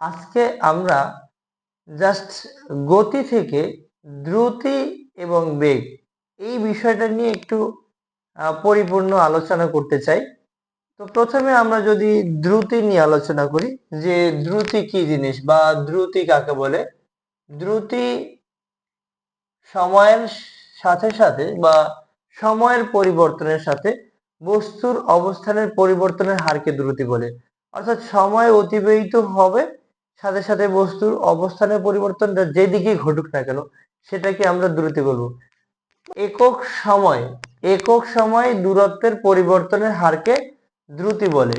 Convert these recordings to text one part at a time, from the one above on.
আজকে আমরা জাস্ট গতি থেকে দ্রুতি এবং বেগ এই বিষয়টা নিয়ে একটু পরিপূর্ণ আলোচনা করতে চাই। তো প্রথমে আমরা যদি দ্রুতি নিয়ে আলোচনা করি যে দ্রুতি কি জিনিস বা দ্রুতি কাকে বলে। দ্রুতি সময়ের সাথে সাথে বা সময়ের পরিবর্তনের সাথে বস্তুর অবস্থানের পরিবর্তনের হারকে দ্রুতি বলে। অর্থাৎ সময় অতিবাহিত হবে, সাথে সাথে বস্তুর অবস্থানের পরিবর্তনটা যেদিকেই ঘটুক না কেন সেটাকে আমরা দ্রুতি বলবো। একক সময় একক সময় দূরত্বের পরিবর্তনের হারকে দ্রুতি বলে।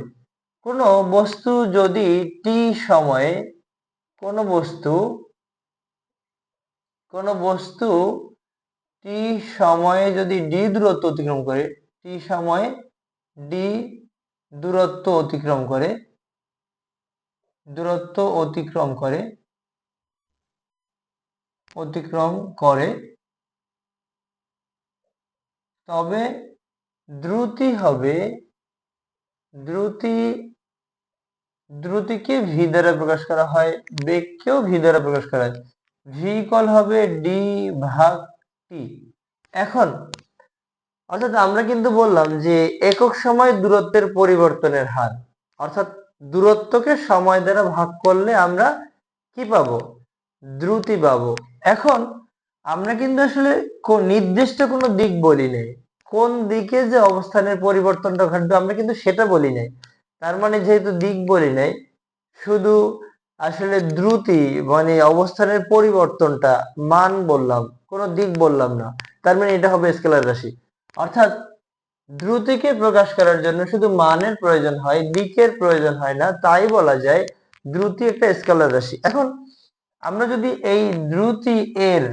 কোনো বস্তু যদি টি সময়ে কোনো বস্তু টি সময়ে যদি ডি দূরত্ব অতিক্রম করে, টি সময়ে ডি দূরত্ব অতিক্রম করে তবে দ্রুতিকে ভি দ্বারা প্রকাশ করা হয়, বেগকেও ভি দ্বারা প্রকাশ করা হয়। ভি ইকুয়াল হবে ডি ভাগ টি। এখন অর্থাৎ আমরা কিন্তু বললাম যে একক সময় দূরত্বের পরিবর্তনের হার, অর্থাৎ দূরত্বকে সময় দ্বারা ভাগ করলে আমরা কি পাবো? দ্রুতি পাবো। এখন আমরা কিন্তু আসলে নির্দিষ্ট কোনো দিক বলি নাই, কোন দিকে যে অবস্থানের পরিবর্তনটা ঘটবে আমরা কিন্তু সেটা বলি নাই। তার মানে যেহেতু দিক বলি নাই, শুধু আসলে দ্রুতি মানে অবস্থানের পরিবর্তনটা মান বললাম, কোনো দিক বললাম না, তার মানে এটা হবে স্কেলার রাশি। অর্থাৎ দ্রুতিকে প্রকাশ করার জন্য শুধু মানের প্রয়োজন হয়, দিকের প্রয়োজন হয় না, তাই বলা যায় দ্রুতি একটা স্কেলার রাশি। এখন আমরা যদি এই দ্রুতি এর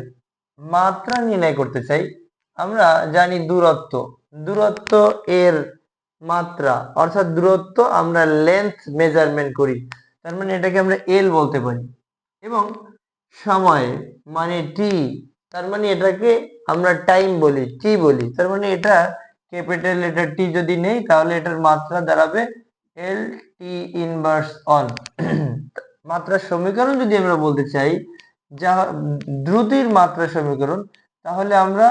মাত্রা নির্ণয় করতে চাই, আমরা জানি দূরত্ব এর মাত্রা, অর্থাৎ দূরত্ব আমরা লেন্থ মেজারমেন্ট করি, তার মানে এটাকে আমরা এল বলতে পারি। এবং সময় মানে টি, তার মানে এটাকে আমরা টাইম বলি, টি বলি, তার মানে এটা ক্যাপিটাল লেটার টি যদি নেই তাহলে এটার মাত্রা দাঁড়াবে এল টি ইনভার্স অন। মাত্রার সমীকরণ যদি আমরা বলতে চাই, যা দ্রুতির মাত্রা সমীকরণ, তাহলে আমরা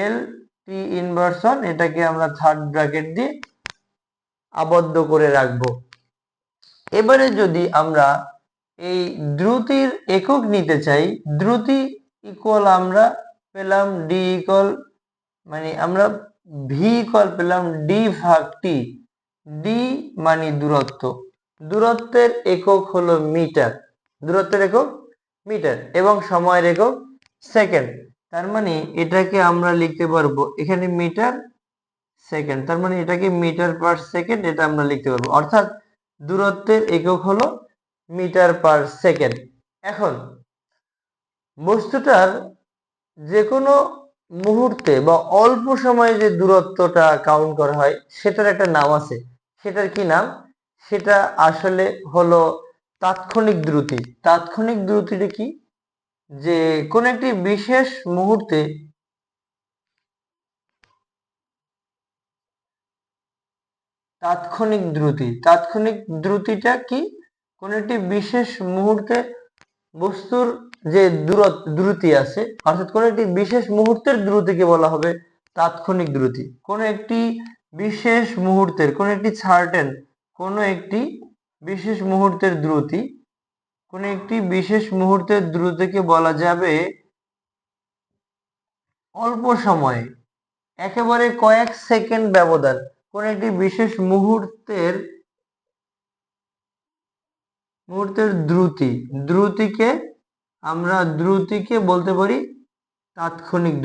এল টি ইনভার্স অন এটাকে আমরা থার্ড ব্র্যাকেট দিয়ে আবদ্ধ করে রাখবো। এবারে যদি আমরা এই দ্রুতির একক নিতে চাই, দ্রুতি ইকুয়াল আমরা পেলাম ডি ইকুয়াল, মানে আমরা ভি ইকুয়াল পেলাম ডি ভাগ টি। ডি মানে দূরত্বের একক হলো মিটার, এবং সময়ের একক সেকেন্ড। তার মানে এটাকে আমরা লিখতে পারবো এখানে মিটার সেকেন্ড, তার মানে এটাকে মিটার পার সেকেন্ড এটা আমরা লিখতে পারবো। অর্থাৎ দূরত্বের একক হলো মিটার পার সেকেন্ড। এখন বস্তুটার যে কোনো মুহূর্তে বা অল্প সময়ে যে দূরত্বটা কাউন্ট করা হয় সেটার একটা নাম আছে। সেটার কি নাম? সেটা আসলে হলো তাৎক্ষণিক দ্রুতি। তাৎক্ষণিক দ্রুতিটা কি? যে কোন একটি বিশেষ মুহূর্তে তাৎক্ষণিক দ্রুতিটা কি? কোন একটি বিশেষ মুহূর্তে বস্তুর যে দ্রুতি আছে, অর্থাৎ কোন একটি বিশেষ মুহূর্তের দ্রুতিকে বলা হবে তাৎক্ষণিক দ্রুতি। কোন একটি বিশেষ মুহূর্তের কোন একটি বিশেষ মুহূর্তের দ্রুতিকে বলা যাবে অল্প সময়ে, একেবারে কয়েক সেকেন্ড ব্যবধান, কোন একটি বিশেষ মুহূর্তের দ্রুতিকে বলতে পারি তাৎক্ষণিক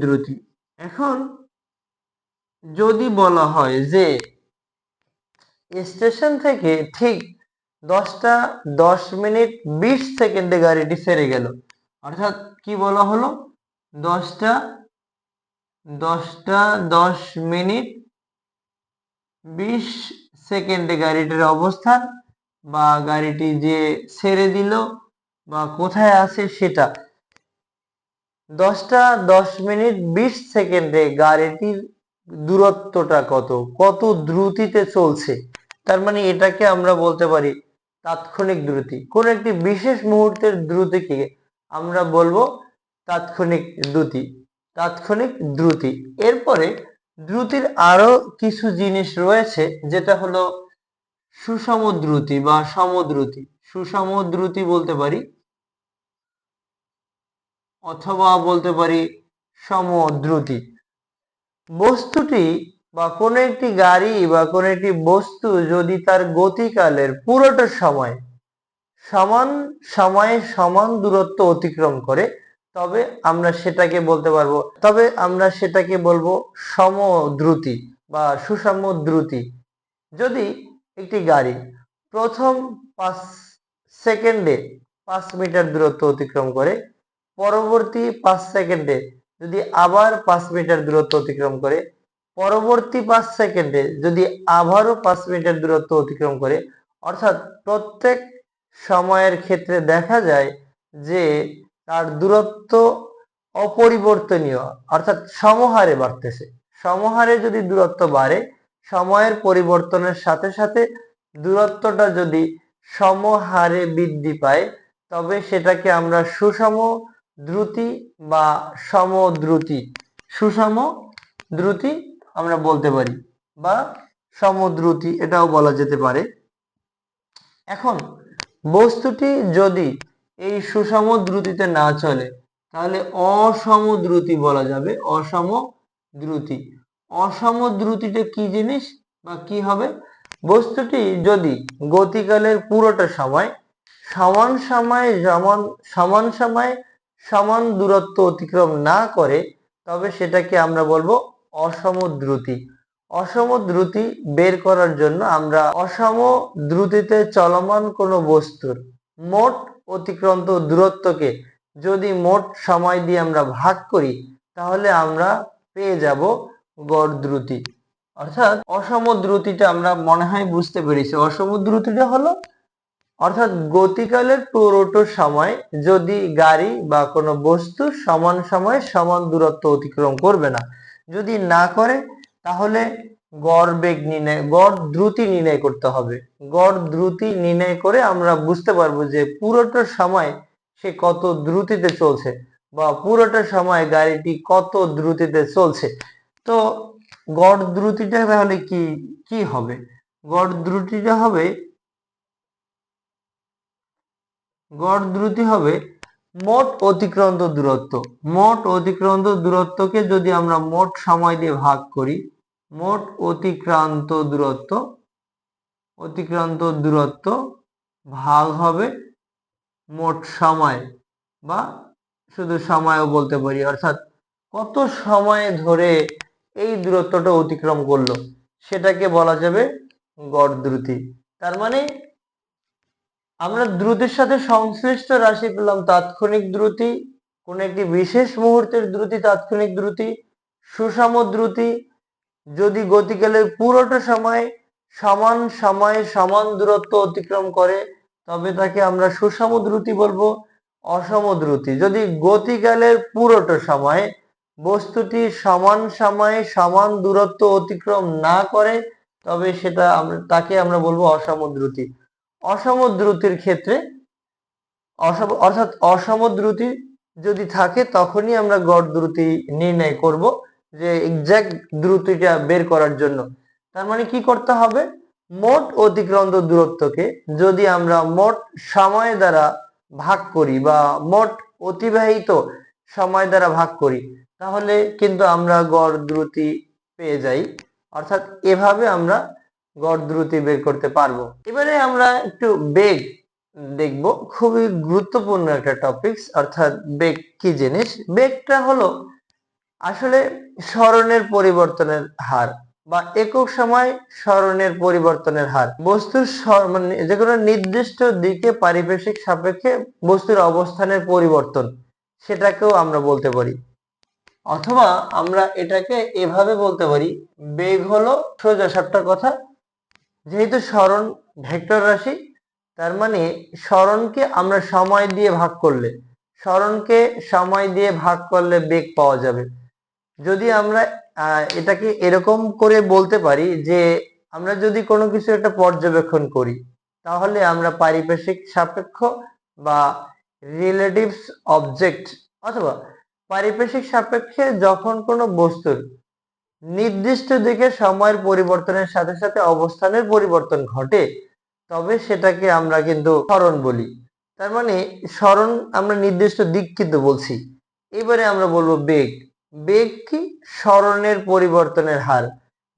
দ্রুতি। এখন যদি বলা হয় যে স্টেশন থেকে ঠিক 10:10 গাড়িটি সেরে গেল, অর্থাৎ কি বলা হলো? 10:10 গাড়িটির অবস্থান বা গাড়িটি যে ছেড়ে দিল বা কোথায় আছে সেটা। 10:10 গাড়িটির দূরত্বটা কত, কত দ্রুতিতে চলছে, তার মানে এটাকে আমরা বলতে পারি তাৎক্ষণিক দ্রুতি। কোন একটি বিশেষ মুহূর্তের দ্রুতিকে আমরা বলবো তাৎক্ষণিক দ্রুতি, তাৎক্ষণিক দ্রুতি। এরপরে দ্রুতির আরো কিছু জিনিস রয়েছে, যেটা হলো সুষম দ্রুতি বা সমদ্রুতি। সুষম দ্রুতি বলতে পারি, অথবা বলতে পারি সমদ্রুতি। বস্তুটি বা কোনো একটি গাড়ি বা কোনো একটি বস্তু যদি তার গতিকালের পুরোটা সময় সমান সময়ে সমান দূরত্ব অতিক্রম করে, তবে আমরা সেটাকে বলতে পারবো, তবে আমরা সেটাকে বলবো সমদ্রুতি বা সুষম দ্রুতি। যদি একটি গাড়ি প্রথম 5 সেকেন্ডে 5 মিটার দূরত্ব অতিক্রম করে, পরবর্তী 5 সেকেন্ডে যদি আবার 5 মিটার দূরত্ব অতিক্রম করে, পরবর্তী 5 সেকেন্ডে যদি আবারও 5 মিটার দূরত্ব অতিক্রম করে, অর্থাৎ প্রত্যেক সময়ের ক্ষেত্রে দেখা যায় যে তার দূরত্ব অপরিবর্তনীয়, অর্থাৎ সমহারে বাড়তেছে। সমহারে যদি দূরত্ব বাড়ে, সময়ের পরিবর্তনের সাথে সাথে দূরত্বটা যদি সমহারে বৃদ্ধি পায়, তবে সেটাকে আমরা সুষম দ্রুতি বা সমদ্রুতি, সুষম দ্রুতি আমরা বলতে পারি, বা সমদ্রুতি এটাও বলা যেতে পারে। এখন বস্তুটি যদি এই সুষম দ্রুতিতে না চলে, তাহলে অসম দ্রুতি বলা যাবে, অসম দ্রুতি। অসম দ্রুতিটা কি জিনিস বা কি হবে? বস্তুটি যদি গতিকালের পুরোটা সময় সমান সময়ে সমান দূরত্ব অতিক্রম না করে, তবে সেটাকে আমরা বলবো অসম দ্রুতি। অসম দ্রুতি বের করার জন্য আমরা অসম দ্রুতিতে চলমান কোনো বস্তুর মোট অতিক্রান্ত দূরত্বকে যদি মোট সময় দিয়ে আমরা ভাগ করি, তাহলে আমরা পেয়ে যাব গড় দ্রুতি। অর্থাৎ অসম দ্রুতিটা আমরা মনে হয় বুঝতে পেরেছি। অসম দ্রুতিটা হলো, অর্থাৎ গতিকালের পুরোটা সময় যদি গাড়ি বা কোনো বস্তু সমান সময়ে সমান দূরত্ব অতিক্রম করবে না, যদি না করে, তাহলে গড় বেগ নির্ণয়, গড় দ্রুতি নির্ণয় করতে হবে। গড় দ্রুতি নির্ণয় করে আমরা বুঝতে পারবো যে পুরোটা সময় সে কত দ্রুতিতে চলছে, বা পুরোটা সময় গাড়িটি কত দ্রুতিতে চলছে। তো গড় দ্রুতিটা তাহলে কি কি হবে? গড় দ্রুতিটা হবে, গড় দ্রুতি হবে মোট অতিক্রান্ত দূরত্ব। মোট অতিক্রান্ত দূরত্বকে যদি আমরা মোট সময় দিয়ে ভাগ করি, মোট অতিক্রান্ত দূরত্ব ভাগ হবে মোট সময়, বা শুধু সময়ও বলতে পারি, অর্থাৎ কত সময় ধরে এই দূরত্বটা অতিক্রম করলো, সেটাকে বলা যাবে গড় দ্রুতি। তার মানে আমরা দ্রুতির সাথে সংশ্লিষ্ট রাশি পেলাম তাৎক্ষণিক দ্রুতি, কোন একটি বিশেষ মুহূর্তের দ্রুতি তাৎক্ষণিক দ্রুতি, সুষম দ্রুতি যদি গতিকালের পুরোটা সময় সমান দূরত্ব অতিক্রম করে, তবে তাকে আমরা সুষম দ্রুতি বলবো। অসম দ্রুতি যদি গতিকালের পুরোটা সময় বস্তুটি সমান সময়ে সমান দূরত্ব অতিক্রম না করে, তবে সেটা তাকে আমরা বলবো অসম দ্রুতি। অসম দ্রুতির ক্ষেত্রে অর্থাৎ অসম দ্রুতি যদি থাকে, তখনই আমরা গড় দ্রুতি নির্ণয় করব, যে এক্সাক্ট দ্রুতিটা বের করার জন্য। তার মানে কি করতে হবে? মোট অতিক্রান্ত দূরত্বকে যদি আমরা মোট সময় দ্বারা ভাগ করি বা মোট অতিবাহিত সময় দ্বারা ভাগ করি, তাহলে কিন্তু আমরা গড় দ্রুতি পেয়ে যাই। অর্থাৎ এভাবে আমরা গড় দ্রুতি বের করতে পারবো। এবারে আমরা একটু বেগ দেখব, খুবই গুরুত্বপূর্ণ একটা টপিকস। অর্থাৎ বেগ কি জিনিস? বেগটা হলো আসলে স্মরণের পরিবর্তনের হার, বা একক সময় স্মরণের পরিবর্তনের হার। বস্তুর মানে যে কোনো নির্দিষ্ট দিকে পারিপার্শ্বিক সাপেক্ষে বস্তুর অবস্থানের পরিবর্তন, সেটাকেও আমরা বলতে পারি। অথবা আমরা এটাকে এভাবে বলতে পারি, বেগ হলো সোজা সাপটার কথা, যেহেতু স্মরণ ভেক্টর রাশি, তার মানে স্মরণকে আমরা সময় দিয়ে ভাগ করলে বেগ পাওয়া যাবে। যদি আমরা এটাকে এরকম করে বলতে পারি যে আমরা যদি কোনো কিছু একটা পর্যবেক্ষণ করি, তাহলে আমরা পারিপার্শ্বিক সাপেক্ষ বা রিলেটিভস অবজেক্ট অথবা পারিপার্শ্বিক সাপেক্ষে যখন কোনো বস্তুর নির্দিষ্ট দিকে সময়ের পরিবর্তনের সাথে সাথে অবস্থানের পরিবর্তন ঘটে, তবে সেটাকে আমরা কিন্তু সরণ বলি। তার মানে সরণ আমরা নির্দিষ্ট দিক কিন্তু বলছি। এবারে আমরা বলবো বেগ। বেগ কি? সরণের পরিবর্তনের হার।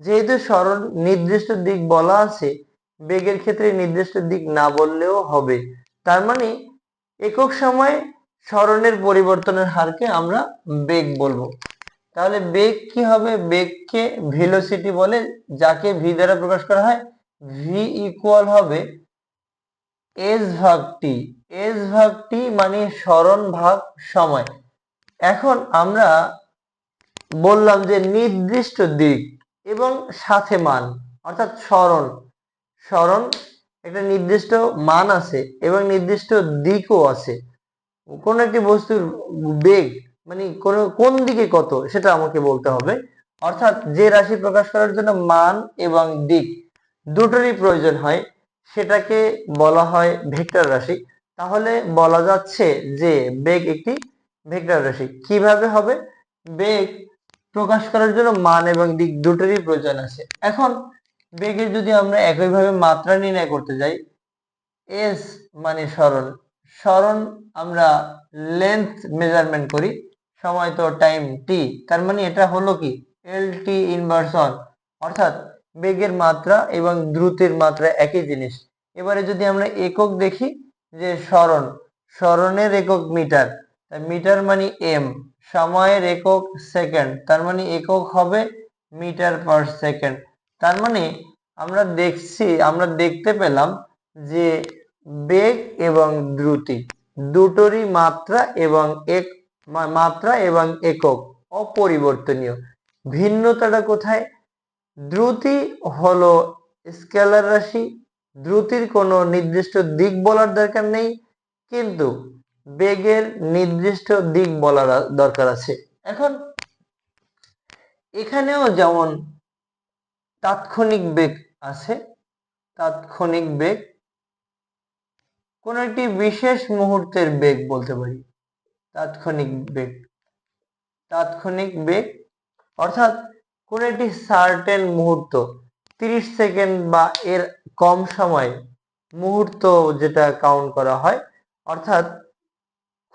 যেহেতু সরণ নির্দিষ্ট দিক বলা আছে, বেগের ক্ষেত্রে নির্দিষ্ট দিক না বললেও হবে। তার মানে একক সময়ে সরণের পরিবর্তনের হারকে আমরা বেগ বলবো। তাহলে বেগ কি হবে? বেগকে ভেলোসিটি বলে, যাকে ভি দ্বারা প্রকাশ করা হয়। ভি ইকুয়াল হবে এস ভাগ টি। এস ভাগ টি মানে সরণ ভাগ সময়। এখন আমরা বললাম যে নির্দিষ্ট দিক এবং সাথে মান, অর্থাৎ সরণ সরণ একটা নির্দিষ্ট মান আছে এবং নির্দিষ্ট দিকও আছে। কোন একটি বস্তুর বেগ মানে কোন দিকে কত সেটা আমাকে বলতে হবে। অর্থাৎ যে রাশি প্রকাশ করার জন্য মান এবং দিক দুটোরই প্রয়োজন হয়, সেটাকে বলা হয় ভেক্টর রাশি। তাহলে বলা যাচ্ছে যে বেগ একটি ভেক্টর রাশি। কিভাবে হবে? বেগ প্রকাশ করার জন্য মান এবং দিক দুটোরই প্রয়োজন আছে। এখন বেগের যদি আমরা একইভাবে মাত্রা নির্ণয় করতে যাই, এস মানে সরণ। সরণ আমরা লেন্থ মেজারমেন্ট করি, সময় তো টাইম টি, তার মানে এটা হলো কি এল টি ইনভার্স অন, অর্থাৎ বেগের মাত্রা এবং দ্রুতির মাত্রা একই জিনিস। এবারে যদি আমরা একক দেখি, যে সরণ, সরণের একক মিটার, মিটার মানে এম, সময়ের একক সেকেন্ড, তার মানে একক হবে মিটার পার সেকেন্ড। তার মানে আমরা দেখতে পেলাম যে বেগ এবং দ্রুতি দুটোরই মাত্রা এবং একক অপরিবর্তনীয়। ভিন্নতাটা কোথায়? দ্রুতি হলো স্কেলার রাশি, দ্রুতির কোনো নির্দিষ্ট দিক বলার দরকার নেই, কিন্তু বেগের নির্দিষ্ট দিক বলার দরকার আছে। এখন এখানেও যেমন তাৎক্ষণিক বেগ আছে, তাৎক্ষণিক বেগ কোন একটি বিশেষ মুহূর্তের বেগ বলতে পারি। তাৎক্ষণিক বেগ অর্থাৎ কোন একটি সার্টেন মুহূর্ত, 30 সেকেন্ড বা এর কম সময় মুহূর্ত যেটা কাউন্ট করা হয়, অর্থাৎ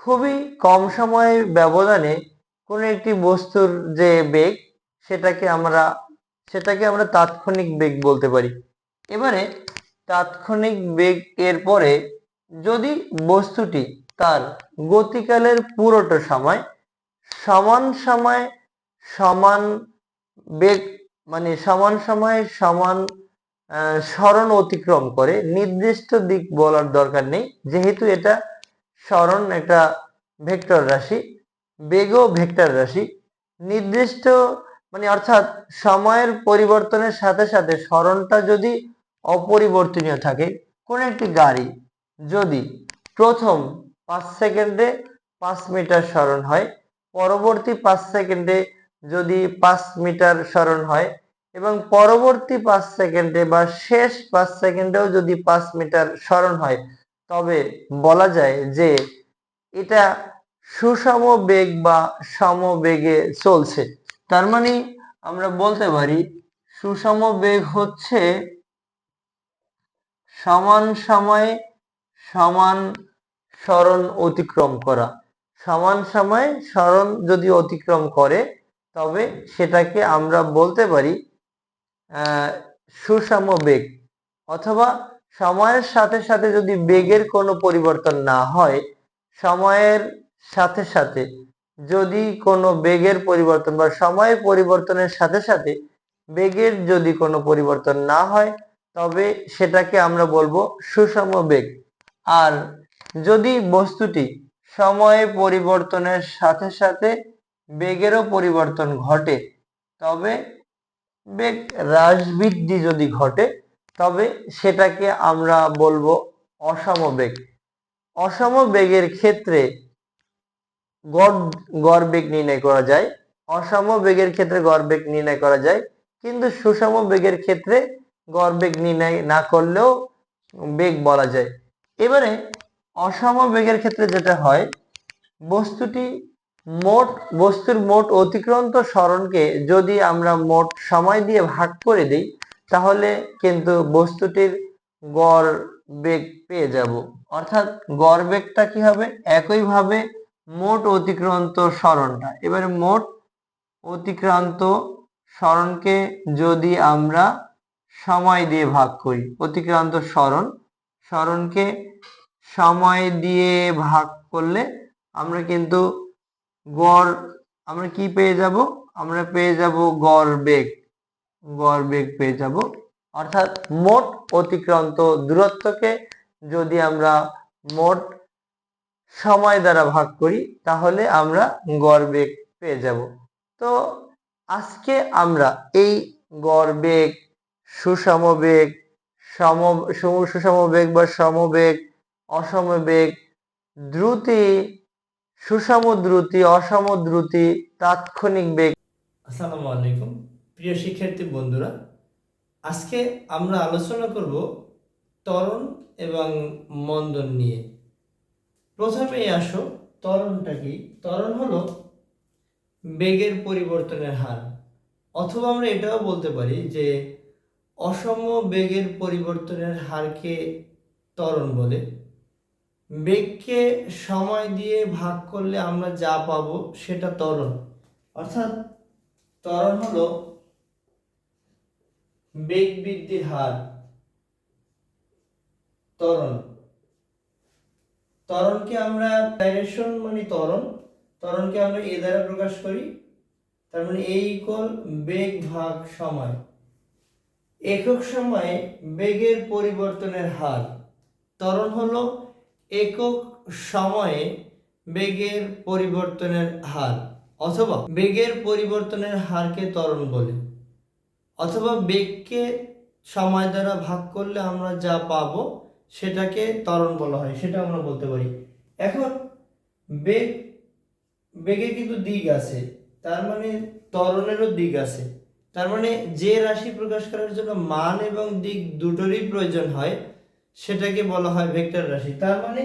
খুবই কম সময়ের ব্যবধানে কোন একটি বস্তুর যে বেগ সেটাকে আমরা তাৎক্ষণিক বেগ বলতে পারি। এবারে তাৎক্ষণিক বেগ এর পরে যদি বস্তুটি তার গতিকালের পুরোটা সময় সমান বেগ মানে সমান সময়ে সমান সরণ অতিক্রম করে, নির্দিষ্ট দিক বলার দরকার নেই, যেহেতু এটা সরণ একটা ভেক্টর রাশি, বেগও ভেক্টর রাশি। নির্দিষ্ট মানে অর্থাৎ সময়ের পরিবর্তনের সাথে সাথে সরণটা যদি অপরিবর্তনীয় থাকে, কোন একটি গাড়ি যদি প্রথম 5 সেকেন্ডে 5 মিটার সরণ হয়, পরবর্তী 5 সেকেন্ডে যদি 5 মিটার সরণ হয় এবং পরবর্তী 5 সেকেন্ডে বা শেষ 5 সেকেন্ডেও যদি 5 মিটার সরণ হয়, তবে বলা যায় যে এটা সুষম বেগ বা সমবেগে চলছে। তার মানে আমরা বলতে পারি সুষম বেগ হচ্ছে সমান সময়ে সমান সরণ অতিক্রম করা। সমান সময়ে সরণ যদি অতিক্রম করে, তবে সেটাকে আমরা বলতে পারি সুষম বেগ। অথবা সময়ের সাথে সাথে যদি বেগের কোনো পরিবর্তন না হয়, সময়ের সাথে সাথে যদি কোনো বেগের পরিবর্তন বা সময়ের পরিবর্তনের সাথে সাথে বেগের যদি কোনো পরিবর্তন না হয়, তবে সেটাকে আমরা বলবো সুষম বেগ। আর যদি বস্তুটি সময়ের পরিবর্তনের সাথে সাথে বেগেরও পরিবর্তন ঘটে, তবে বেগ হ্রাস বৃদ্ধি যদি ঘটে, তবে সেটাকে আমরা বলবো অসম বেগ। অসম বেগের ক্ষেত্রে গড় বেগ নির্ণয় করা যায়। অসম বেগের ক্ষেত্রে গড় বেগ নির্ণয় করা যায়, কিন্তু সুষম বেগের ক্ষেত্রে গড় বেগ নির্ণয় না করলেও বেগ বলা যায়। এবারে অসম বেগের ক্ষেত্রে যেটা হয়, বস্তুর মোট অতিক্রান্ত সরণকে যদি আমরা মোট সময় দিয়ে ভাগ করে দিই, তাহলে কিন্তু বস্তুটির গড় বেগ পেয়ে যাব। অর্থাৎ গড় বেগটা কি হবে, একইভাবে মোট অতিক্রান্ত সরণটা, এবারে মোট অতিক্রান্ত সরণকে যদি আমরা সময় দিয়ে ভাগ করি, অতিক্রান্ত সরণকে সময় দিয়ে ভাগ করলে আমরা কিন্তু গড় আমরা কি পেয়ে যাব, আমরা পেয়ে যাব গড় বেগ পেয়ে যাব। অর্থাৎ মোট অতিক্রান্ত দূরত্বকে যদি আমরা মোট সময় দ্বারা ভাগ করি, তাহলে আমরা গড় বেগ পেয়ে যাব। তো আজকে আমরা এই গড় বেগ, সুষম বেগ, সুষম বেগ বা সমবেগ, অসম বেগ, দ্রুতি, সুষম দ্রুতি, অসম দ্রুতি, তাৎক্ষণিক বেগ। আসসালামু আলাইকুম প্রিয় শিক্ষার্থী বন্ধুরা, আজকে আমরা আলোচনা করব ত্বরণ এবং মন্দন নিয়ে। প্রথমেই আসো, ত্বরণটা কি? ত্বরণ হলো বেগের পরিবর্তনের হার, অথবা আমরা এটাও বলতে পারি যে অসম বেগের পরিবর্তনের হারকে ত্বরণ বলে। বেগকে সময় দিয়ে ভাগ করলে আমরা যা পাবো সেটা ত্বরণ। অর্থাৎ ত্বরণ হলো বেগ বৃদ্ধির হার। ত্বরণকে আমরা ডাইরেকশন মানে ত্বরণকে আমরা এ দ্বারা প্রকাশ করি, তার মানে এ ইকুয়াল বেগ ভাগ সময়। একক সময়ে বেগের পরিবর্তনের হার। ত্বরণ হলো একক সময়ে বেগের পরিবর্তনের হার, অথবা বেগের পরিবর্তনের হারকে ত্বরণ বলে। অথবা বেগকে সময় দ্বারা ভাগ করলে আমরা যা পাবো সেটাকে ত্বরণ বলা হয়, সেটা আমরা বলতে পারি। এখন বেগের কিন্তু দিক আছে, তার মানে ত্বরণেরও দিক আছে। তার মানে যে রাশি প্রকাশ করার জন্য মান এবং দিক দুটোরই প্রয়োজন হয় সেটাকে বলা হয় ভেক্টর রাশি। তার মানে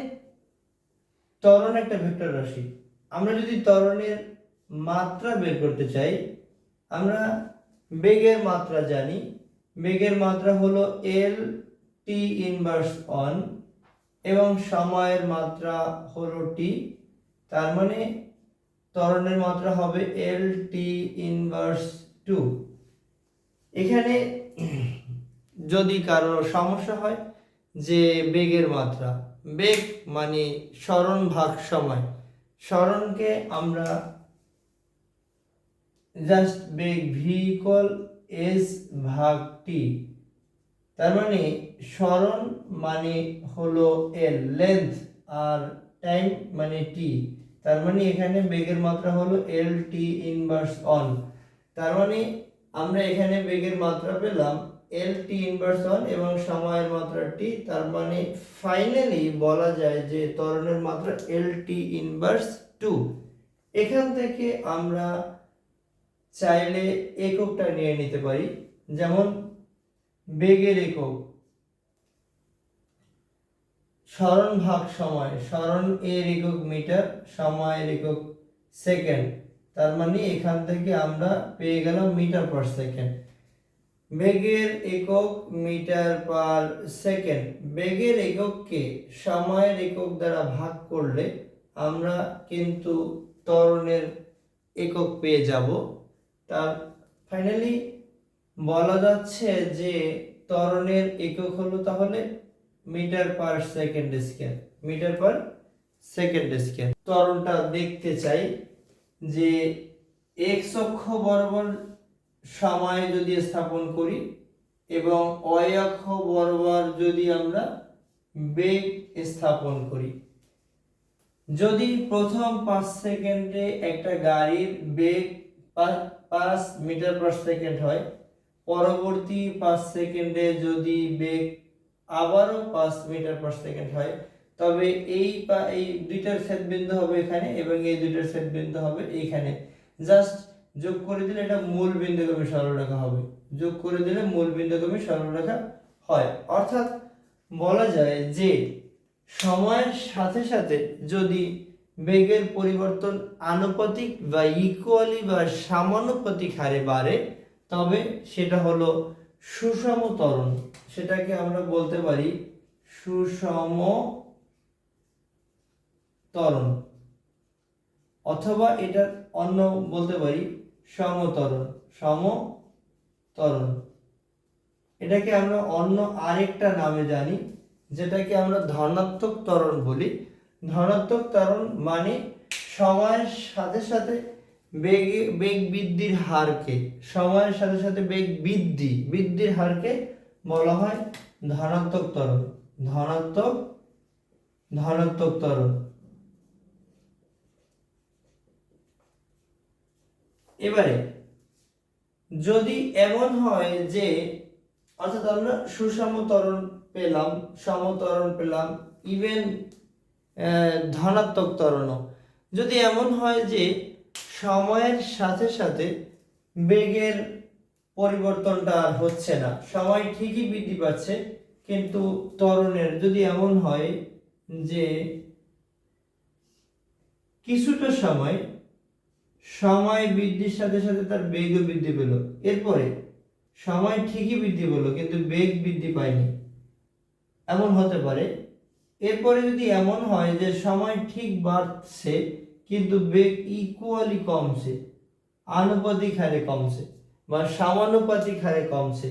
ত্বরণ একটা ভেক্টর রাশি। আমরা যদি ত্বরণের মাত্রা বের করতে চাই, আমরা বেগের মাত্রা জানি। বেগের মাত্রা হলো এল টি ইনভার্স অন, এবং সময়ের মাত্রা হলো টি। তার মানে ত্বরণের মাত্রা হবে এল টি ইনভার্স 2। এখানে যদি কারো সমস্যা হয় যে বেগের মাত্রা, বেগ মানে সরণ ভাগ সময়, সরণকে আমরা জাস্ট বেগ ভি ইকুয়াল এস ভাগ টি। তার মানে সরণ মানে হলো এল লেন্থ, আর টাইম মানে টি। তার মানে এখানে বেগের মাত্রা হলো এল টি ইনভার্স অন। তার মানে আমরা এখানে বেগের মাত্রা পেলাম এল টি ইনভার্স অন এবং সময়ের মাত্রা টি। তার মানে ফাইনালি বলা যায় যে ত্বরণের মাত্রা এল টি ইনভার্স 2। এখান থেকে আমরা চাইলে এককটা নিয়ে নিতে পারি, যেমন বেগের একক সরণ ভাগ সময়, সরণ এর একক মিটার, সময়ের একক সেকেন্ড। তার মানে এখান থেকে আমরা পেয়ে গেলাম মিটার পার সেকেন্ড। বেগের একক মিটার পার সেকেন্ড। বেগের একককে সময়ের একক দ্বারা ভাগ করলে আমরা কিন্তু ত্বরণের একক পেয়ে যাব। তার ফাইনালি বলা যাচ্ছে যে ত্বরণের একক হলো তাহলে metre per second square, metre per second square. ত্বরণটা দেখতে চাই যে এক্স অক্ষ বরাবর সময় যদি স্থাপন করি এবং ওয়াই অক্ষ বরাবর যদি আমরা বেগ স্থাপন করি। যদি প্রথম 5 সেকেন্ডে একটা গাড়ির বেগ 5 মিটার পার সেকেন্ড হয়, পরবর্তী 5 সেকেন্ডে যদি বেগ আবারও 5 মিটার পার সেকেন্ড হয়, তবে এই দুইটার ছেদবিন্দু হবে এখানে এবং এই দুইটার ছেদবিন্দু হবে এইখানে। জাস্ট যোগ করে দিলে এটা মূল বিন্দুগামী সরলরেখা হবে, যোগ করে দিলে মূল বিন্দুগামী সরলরেখা হয়। অর্থাৎ বলা যায় যে সময়ের সাথে সাথে যদি বেগের পরিবর্তন আনুপাতিক বা ইকুয়ালি বা সমানুপাতিক হারে বাড়ে তবে সেটা হলো সুষম ত্বরণ। সেটাকে আমরা বলতে পারি সুষম ত্বরণ, অথবা এটা অন্য বলতে পারি সমত্বরণ। সমত্বরণ এটাকে আমরা অন্য আরেকটা নামে জানি, যেটাকে আমরা ধনাত্মক ত্বরণ বলি। ধনাত্মক ত্বরণ মানে সময়ের সাথে সাথে বেগ বৃদ্ধির হারকে, সময়ের সাথে সাথে বেগ বৃদ্ধির হারকে বলা হয় ধনাত্মক ত্বরণ। ধনাত্মক ত্বরণ। এবারে যদি এমন হয় যে অর্থাৎ আমরা সুষম ত্বরণ পেলাম, সমত্বরণ পেলাম, ইভেন ধনাত্মক ত্বরণও, যদি এমন হয় যে সময়ের সাথে সাথে বেগের পরিবর্তনটা আর হচ্ছে না, সময় ঠিকই বৃদ্ধি পাচ্ছে কিন্তু ত্বরণের যদি এমন হয় যে কিছুটা সময় বৃদ্ধির সাথে সাথে তার বেগও বৃদ্ধি পেল, এরপরে সময় ঠিকই বৃদ্ধি পেল কিন্তু বেগ বৃদ্ধি পায়নি, এমন হতে পারে। এরপরে যদি এমন হয় যে সময় ঠিক বাড়ছে কিন্তু বেগ ইকুয়ালি কমছে, আনুপাতিক হারে কমছে বা সমানুপাতিক হারে কমছে,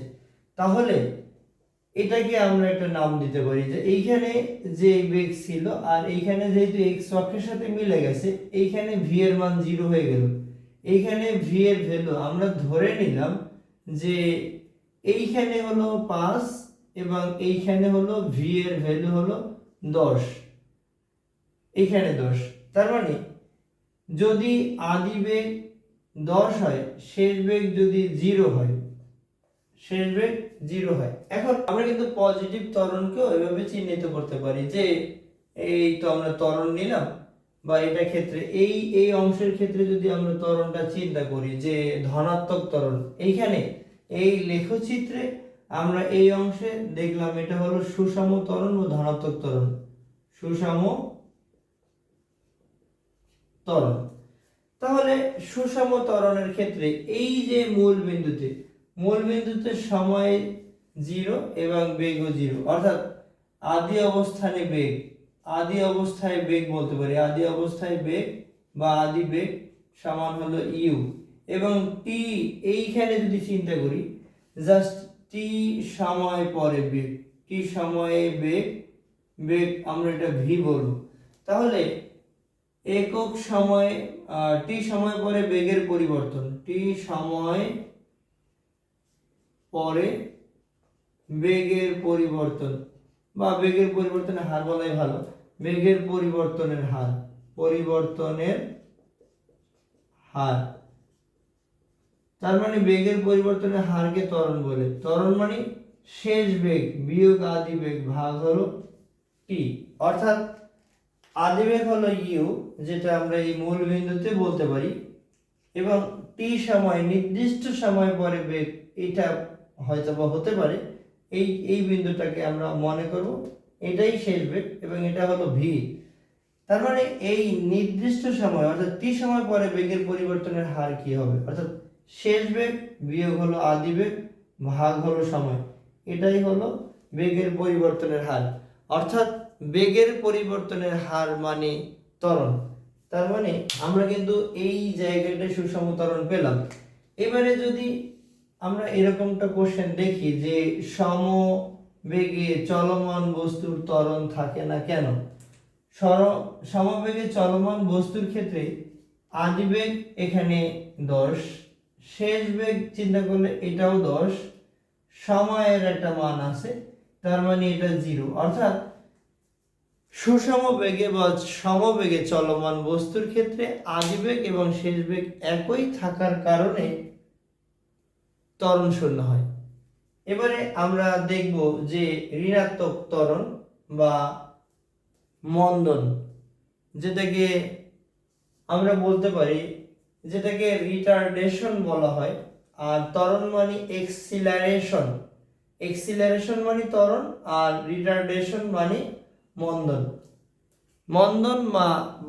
তাহলে এটাকে আমরা একটা নাম দিতে পারি যে এইখানে যে বেগ ছিল আর এইখানে যেহেতু এক্স অক্ষের সাথে মিলে গেছে, এইখানে ভি এর মান 0 হয়ে গেল। এইখানে ভি এর ভ্যালু আমরা ধরে নিলাম যে এইখানে হলো 5 এবং এইখানে হলো ভি এর ভ্যালু হলো 10, এইখানে 10। তার মানে যদি আদি বেগ 10 হয়, শেষ বেগ যদি 0 হয়, শেষ বেগ 0 হয়। এখন আমরা কিন্তু পজিটিভ ত্বরণকেও এভাবে চিহ্নিত করতে পারি যে এই তো আমরা ত্বরণ নিলাম, বা এটা ক্ষেত্রে এই অংশের ক্ষেত্রে যদি আমরা ত্বরণটা চিন্তা করি যে ধনাত্মক ত্বরণ, এইখানে এই লেখচিত্রে আমরা এই অংশে দেখলাম এটা হলো সুষম ত্বরণ ও ধনাত্মক ত্বরণ। সুষম ত্বরণ। তাহলে সুষম ত্বরণের ক্ষেত্রে এই যে মূল বিন্দুতে সময় 0 এবং বেগও 0, অর্থাৎ আদি অবস্থায় বেগ বলতে পারি, আদি অবস্থায় বেগ বা আদি বেগ সমান হলো ইউ, এবং টি এইখানে যদি চিন্তা করি জাস্ট টি সময় পরে বেগ, টি সময়ে বেগ আমরা এটা ভি বলবো। তাহলে একক সময় টি সময় পরে বেগের পরিবর্তন, টি সময় পরে বেগের পরিবর্তন বা বেগের পরিবর্তনের হার বলাই ভালো, বেগের পরিবর্তনের হার। তার মানে বেগের পরিবর্তনের হারকে ত্বরণ বলে। ত্বরণ মানে শেষ বেগ বিয়োগ আদি বেগ ভাগ হলো টি, অর্থাৎ আদি বেগ হলো ইউ, যেটা আমরা এই মূল বিন্দুতে বলতে পারি, এবং টি সময় নির্দিষ্ট সময় পরে বেগ, এটা হয়তো বা হতে পারে এই বিন্দুটাকে আমরা মনে করব এটাই শেষ বেগ এবং এটা হলো ভি। তার মানে এই নির্দিষ্ট সময় অর্থাৎ টি সময় পরে বেগের পরিবর্তনের হার কি হবে, অর্থাৎ শেষ বেগ বিয়োগ হলো আদি বেগ ভাগ হলো সময়, এটাই হলো বেগের পরিবর্তনের হার। অর্থাৎ বেগের পরিবর্তনের হার মানে ত্বরণ। তার মানে আমরা কিন্তু এই জায়গাটায় সুষম ত্বরণ পেলাম। এবারে যদি আমরা এরকমটা কোশ্চেন দেখি যে সমবেগে চলমান বস্তুর ত্বরণ থাকে না কেন? সমবেগে চলমান বস্তুর ক্ষেত্রে আদি বেগ এখানে 10, শেষ বেগ চিন্তা করলে এটাও 10, সময়ের একটা মান আছে, তার মানে এটা 0। অর্থাৎ সুষম বেগে বা সমবেগে চলমান বস্তুর ক্ষেত্রে আদি বেগ এবং শেষ বেগ একই থাকার কারণে ত্বরণ শূন্য হয়। এবারে আমরা দেখব যে ঋণাত্মক ত্বরণ বা মন্দন, যেটাকে আমরা বলতে পারি যেটাকে রিটার্ডেশন বলা হয়। আর ত্বরণ মানে এক্সিলারেশন, এক্সিলারেশন মানে ত্বরণ, আর রিটার্ডেশন মানে মন্দন। মন্দন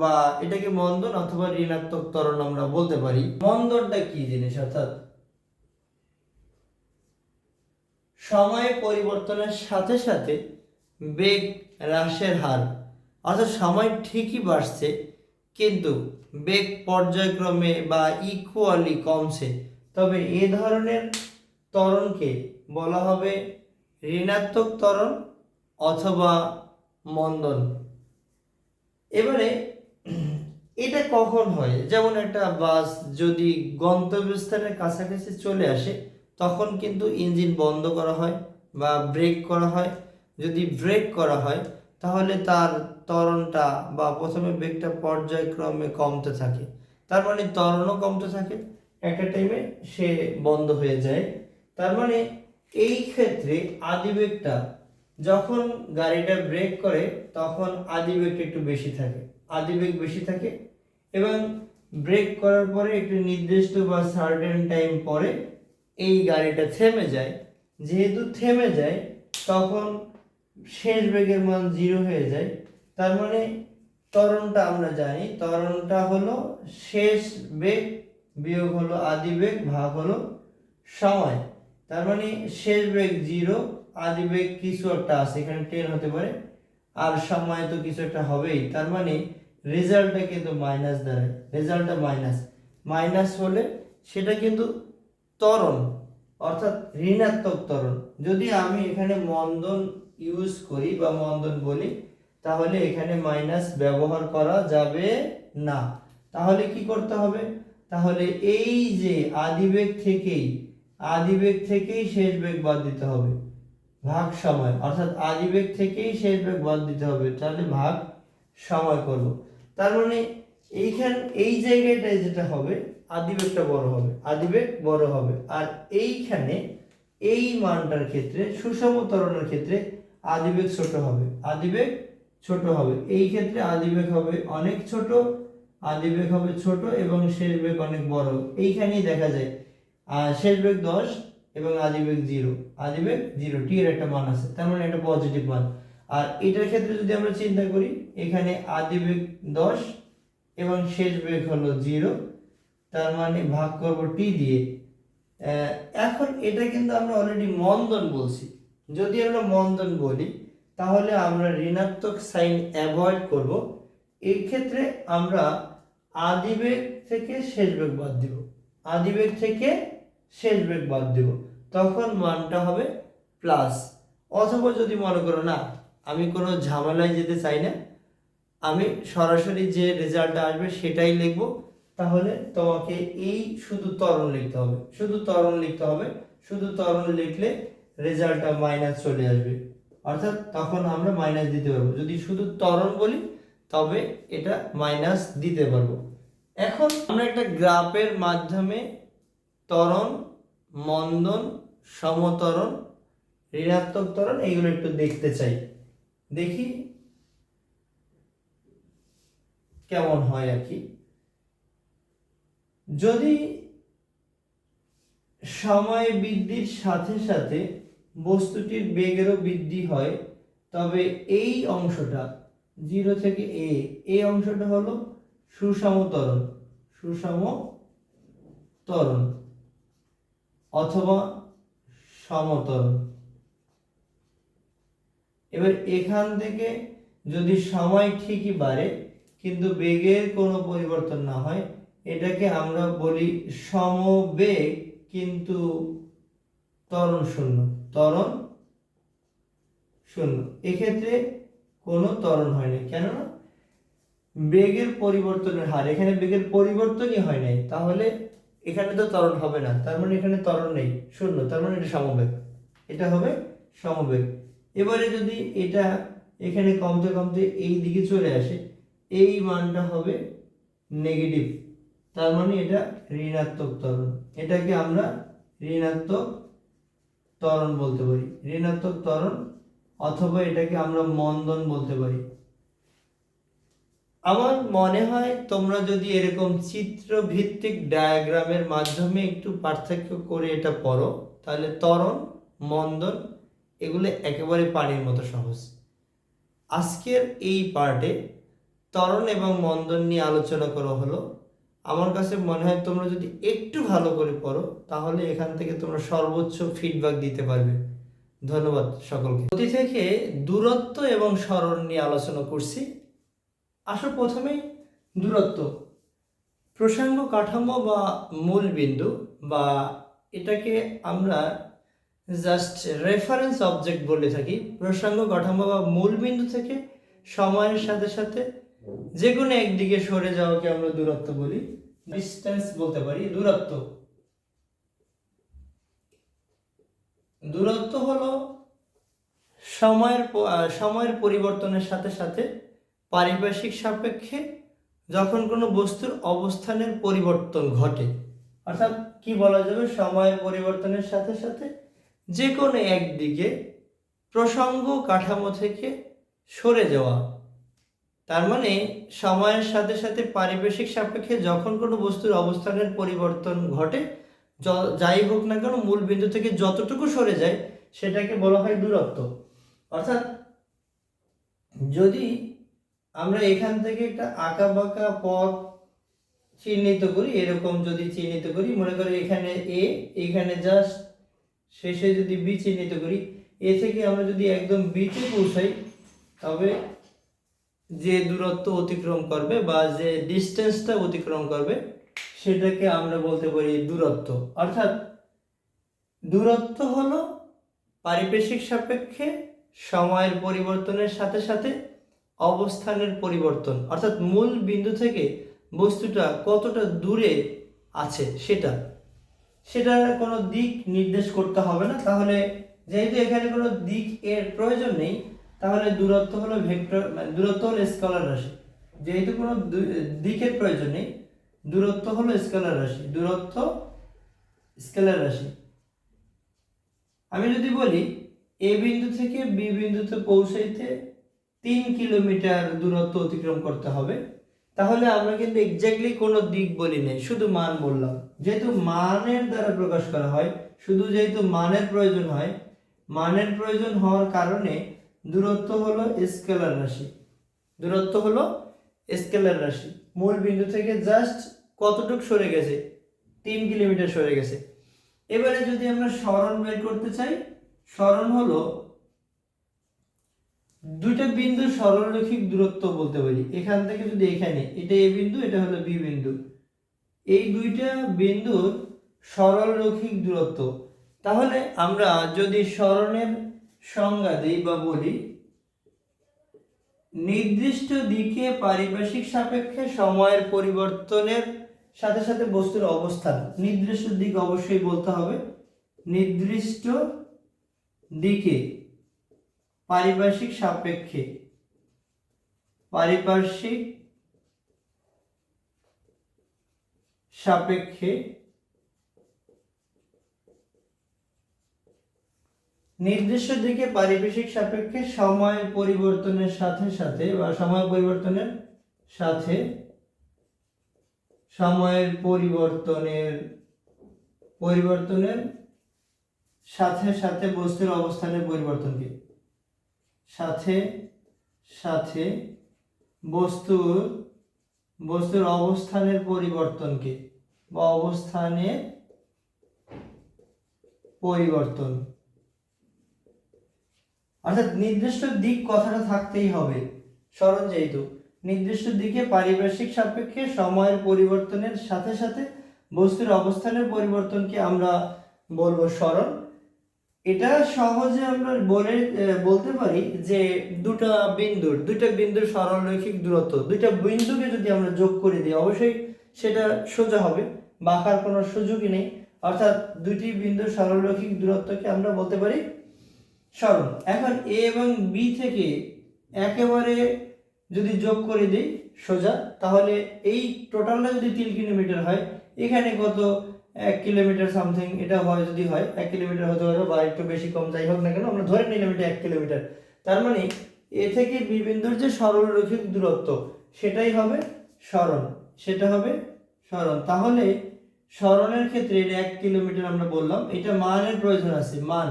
বা এটাকে মন্দন অথবা ঋণাত্মক ত্বরণ আমরা বলতে পারি। মন্দনটা কি জিনিস? অর্থাৎ সময় পরিবর্তনের সাথে সাথে বেগ হ্রাসের হার, অর্থাৎ সময় ঠিকই বাড়ছে কিন্তু বেগ পর্যায়ক্রমে বা ইকুয়ালি কমছে, তবে এ ধরনের ত্বরণকে বলা হবে ঋণাত্মক ত্বরণ অথবা মন্দন। এবারে এটা কখন হয়? যেমন একটা বাস যদি গন্তব্যস্থানের কাছাকাছি চলে আসে তখন কিন্তু ইঞ্জিন বন্ধ করা হয় বা ব্রেক করা হয়। যদি ব্রেক করা হয় তাহলে তার ত্বরণটা বা প্রথমে বেগটা পর্যায়ক্রমে কমতে থাকে, তার মানে ত্বরণও কমতে থাকে, একটা টাইমে সে বন্ধ হয়ে যায়। তার মানে এই ক্ষেত্রে আদিবেগটা, যখন গাড়িটা ব্রেক করে তখন আদিবেগটা একটু বেশি থাকে, আদিবেগ বেশি থাকে, এবং ব্রেক করার পরে একটু নির্দিষ্ট বা সার্টেন টাইম পরে এই গাড়িটা থেমে যায়। যেহেতু থেমে যায় তখন শেষ বেগের মান 0 হয়ে যায়। তার মানে ত্বরণটা আমরা জানি, ত্বরণটা হলো শেষ বেগ বিয়োগ হলো আদিবেগ ভাগ হলো সময়। তার মানে শেষ বেগ 0, আদিবেগ কিছু একটা আছে, এখানে 10 হতে পারে, আর সময় তো কিছু একটা হবেই। তার মানে রেজাল্টটা কিন্তু মাইনাস দাঁড়ায়, রেজাল্টটা মাইনাস, মাইনাস হলে সেটা কিন্তু ত্বরণ অর্থাৎ ঋণাত্মক ত্বরণ। যদি আমি এখানে মন্দন ইউজ করি বা মন্দন বলি তাহলে এখানে মাইনাস ব্যবহার করা যাবে না। তাহলে কি করতে হবে? তাহলে এই যে আদিবেগ থেকেই শেষ বেগ বাদ দিতে হবে ভাগ সময়, অর্থাৎ আদিবেগ থেকেই শেষ বেগ বাদ দিতে হবে, তাহলে ভাগ সময় করব। তার মানে এই জায়গাটায় যেটা হবে আদিবেগটা বড় হবে, আদিবেগ বড় হবে, আর এইখানে এই মানটার ক্ষেত্রে সুষম ত্বরণের ক্ষেত্রে আদিবেগ ছোট হবে, আদিবেগ ছোট হবে। এই ক্ষেত্রে আদিবেগ হবে অনেক ছোট, আদিবেগ হবে ছোট এবং শেষ বেগ অনেক বড়। এইখানেই দেখা যায় শেষ বেগ 10 এবং আদিবেগ 0, আদিবেগ 0 টি এর একটা মান আছে, তার মানে এটা পজিটিভ মান। আর এটার ক্ষেত্রে যদি আমরা চিন্তা করি এখানে আদিবেগ 10 এবং শেষ বেগ হলো 0, তার মানে ভাগ করব টি দিয়ে। এখন এটা কিন্তু আমরা অলরেডি মন্দন বলছি। যদি আমরা মন্দন বলি তাহলে আমরা ঋণাত্মক সাইন অ্যাভয়েড করব। এই ক্ষেত্রে আমরা আদিবেগ থেকে শেষ বেগ বাদ দিব, আদিবেগ থেকে শেষ বেগ বাদ দিব, তখন মানটা হবে প্লাস। অথবা যদি মনে করো না আমি কোনো ঝামেলায় যেতে চাই না, আমি সরাসরি যে রেজাল্টটা আসবে সেটাই লিখব, তাহলে তোমাকে এই শুধু ত্বরণ লিখতে হবে, শুধু ত্বরণ লিখতে হবে। শুধু ত্বরণ লিখলে রেজাল্টটা মাইনাস চলে আসবে, অর্থাৎ তখন আমরা মাইনাস দিতে পারবো। যদি শুধু ত্বরণ বলি তবে এটা মাইনাস দিতে পারবো। এখন আমরা একটা গ্রাফের মাধ্যমে ত্বরণ, মন্দন, সমত্বরণ, ঋণাত্মক ত্বরণ এইগুলো একটু দেখতে চাই, দেখি কেমন হয় আর কি। যদি সময় বৃদ্ধির সাথে সাথে বস্তুটির বেগেরও বৃদ্ধি হয় তবে এই অংশটা 0 থেকে এই অংশটা হলো সুষম ত্বরণ, সুষম ত্বরণ অথবা সমত্বরণ। এবার এখান থেকে যদি সময় ঠিকই বাড়ে কিন্তু বেগের কোনো পরিবর্তন না হয়, এটাকে আমরা বলি সমবেগ কিন্তু ত্বরণ শূন্য, ত্বরণ শূন্য। এক্ষেত্রে কোনো ত্বরণ হয় না, কেননা বেগের পরিবর্তনের হার, এখানে বেগের পরিবর্তনই হয় নাই, তাহলে এখানে তো ত্বরণ হবে না, তার মানে এখানে ত্বরণ নেই, শূন্য, তার মানে এটা সমবেগ, এটা হবে সমবেগ। এবারে যদি এটা এখানে কমতে কমতে এই দিকে চলে আসে, এই মানটা হবে নেগেটিভ, তার মানে এটা ঋণাত্মক ত্বরণ, এটাকে আমরা ঋণাত্মক ত্বরণ বলতে পারি, ঋণাত্মক ত্বরণ, অথবা এটাকে আমরা মন্দন বলতে পারি। আমার মনে হয় তোমরা যদি এরকম চিত্র ভিত্তিক ডায়াগ্রামের মাধ্যমে একটু পার্থক্য করে এটা পড়ো, তাহলে ত্বরণ, মন্দন এগুলো একেবারে পানির মতো সহজ। আজকের এই পার্টে ত্বরণ এবং মন্দন নিয়ে আলোচনা করা হলো। আমার কাছে মনে হয় তোমরা যদি একটু ভালো করে পড়ো তাহলে এখান থেকে তোমরা সর্বোচ্চ ফিডব্যাক দিতে পারবে। ধন্যবাদ সকলকে। গতি থেকে দূরত্ব এবং সরণ নিয়ে আলোচনা করছি। আসো প্রথমেই দূরত্ব। প্রসঙ্গ কাঠামো বা মূল বিন্দু, বা এটাকে আমরা জাস্ট রেফারেন্স অবজেক্ট বলে থাকি। প্রসঙ্গ কাঠামো বা মূল বিন্দু থেকে সময়ের সাথে সাথে যে কোনো একদিকে সরে যাওয়াকে আমরা দূরত্ব বলি, ডিস্টেন্স বলতে পারি। দূরত্ব দূরত্ব হলো সময়ের পরিবর্তনের সাথে সাথে পারিপার্শ্বিক সাপেক্ষে যখন কোনো বস্তুর অবস্থানের পরিবর্তন ঘটে, অর্থাৎ কি বলা যাবে, সময়ের পরিবর্তনের সাথে সাথে যে কোনো একদিকে প্রসঙ্গ কাঠামো থেকে সরে যাওয়া। তার মানে সময়ের সাথে সাথে পারিপার্শ্বিক সাপেক্ষে যখন কোনো বস্তুর অবস্থানের পরিবর্তন ঘটে, যাই হোক না কেন মূল বিন্দু থেকে যতটুকু সরে যায় সেটাকে বলা হয় দূরত্ব। অর্থাৎ যদি আমরা এখান থেকে একটা আঁকা বাঁকা পথ চিহ্নিত করি, এরকম যদি চিহ্নিত করি, মনে করি এখানে এ, এখানে জাস্ট শেষে যদি বি চিহ্নিত করি, এ থেকে আমরা যদি একদম বিতে পৌঁছাই, তবে যে দূরত্ব অতিক্রম করবে বা যে ডিস্টেন্সটা অতিক্রম করবে সেটাকে আমরা বলতে পারি দূরত্ব। অর্থাৎ দূরত্ব হলো পারিপার্শ্বিক সাপেক্ষে সময়ের পরিবর্তনের সাথে সাথে অবস্থানের পরিবর্তন, অর্থাৎ মূল বিন্দু থেকে বস্তুটা কতটা দূরে আছে সেটা কোনো দিক নির্দেশ করতে হবে না। তাহলে যেহেতু এখানে কোনো দিক এর প্রয়োজন নেই, তাহলে দূরত্ব হলো ভেক্টর, দূরত্ব হলো স্কেলার রাশি। যেহেতু কোনো দিকের প্রয়োজন নেই, দূরত্ব হলো স্কেলার রাশি। দূরত্ব স্কেলার রাশি। আমি যদি বলি এ বিন্দু থেকে বি বিন্দুতে পৌঁছাইতে 3 কিলোমিটার দূরত্ব অতিক্রম করতে হবে, তাহলে আমরা কিন্তু এক্স্যাক্টলি কোনো দিক বলি নাই, শুধু মান বললাম। যেহেতু মানের দ্বারা প্রকাশ করা হয়, শুধু যেহেতু মানের প্রয়োজন হয়, মানের প্রয়োজন হওয়ার কারণে দূরত্ব হলো স্কেলার রাশি। দূরত্ব হলো স্কেলার রাশি। মূল বিন্দু থেকে জাস্ট কতটুকু সরে গেছে, 3 কিলোমিটার সরে গেছে। এবারে যদি আমরা সরণ বের করতে চাই, সরণ হলো দুইটা বিন্দু সরলরৈখিক দূরত্ব বলতে পারি। এখান থেকে যদি এখানে, এটা এ বিন্দু, এটা হলো বি বিন্দু, এই দুইটা বিন্দুর সরলরৈখিক দূরত্ব। তাহলে আমরা যদি সরণের সংজ্ঞা দিই বা বলি, নির্দিষ্ট দিকে পারিপার্শ্বিক সাপেক্ষে সময়ের পরিবর্তনের সাথে সাথে বস্তুর অবস্থান। নির্দিষ্ট দিক অবশ্যই বলতে হবে। নির্দিষ্ট দিকে পারিপার্শ্বিক সাপেক্ষে, পারিপার্শ্বিক সাপেক্ষে নির্দিষ্ট দিকে পারিপার্শ্বিক সাপেক্ষে সময়ের পরিবর্তনের সাথে সাথে বা সময় পরিবর্তনের সাথে সময়ের পরিবর্তনের সাথে সাথে বস্তুর অবস্থানের পরিবর্তনকে, সাথে সাথে বস্তুর অবস্থানের পরিবর্তনকে বা অবস্থানের পরিবর্তন। অর্থাৎ নির্দিষ্ট দিক কথাটা থাকতেই হবে। সরণ যেহেতু নির্দিষ্ট দিকে পারিপার্শ্বিক সাপেক্ষে সময়ের পরিবর্তনের সাথে সাথে বস্তুর অবস্থানের পরিবর্তনকে আমরা বলবো সরণ। এটা সহজে আমরা বলতে পারি যে দুটা বিন্দুর সরলরৈখিক দূরত্ব, দুইটা বিন্দুকে যদি আমরা যোগ করে দিই, অবশ্যই সেটা সোজা হবে, বাঁকার কোনো সুযোগই নেই। অর্থাৎ দুইটি বিন্দুর সরলরৈখিক দূরত্বকে আমরা বলতে পারি সরণ। এখন এ এবং বি থেকে একেবারে যদি যোগ করে দিই সোজা, তাহলে এই টোটালটা যদি 3 কিলোমিটার হয়, এখানে কত 1 কিলোমিটার সামথিং এটা হয়, যদি হয় 1 কিলোমিটার হতে পারে বা একটু বেশি কম, যাই হোক না কেন আমরা ধরে নিলাম এটা 1 কিলোমিটার। তার মানে এ থেকে বি বিন্দুর যে সরলরৈখিক দূরত্ব, সেটাই হবে সরণ, সেটা হবে সরণ। তাহলে সরণের ক্ষেত্রে এটা 1 কিলোমিটার আমরা বললাম, এটা মানের প্রয়োজন আছে, মান,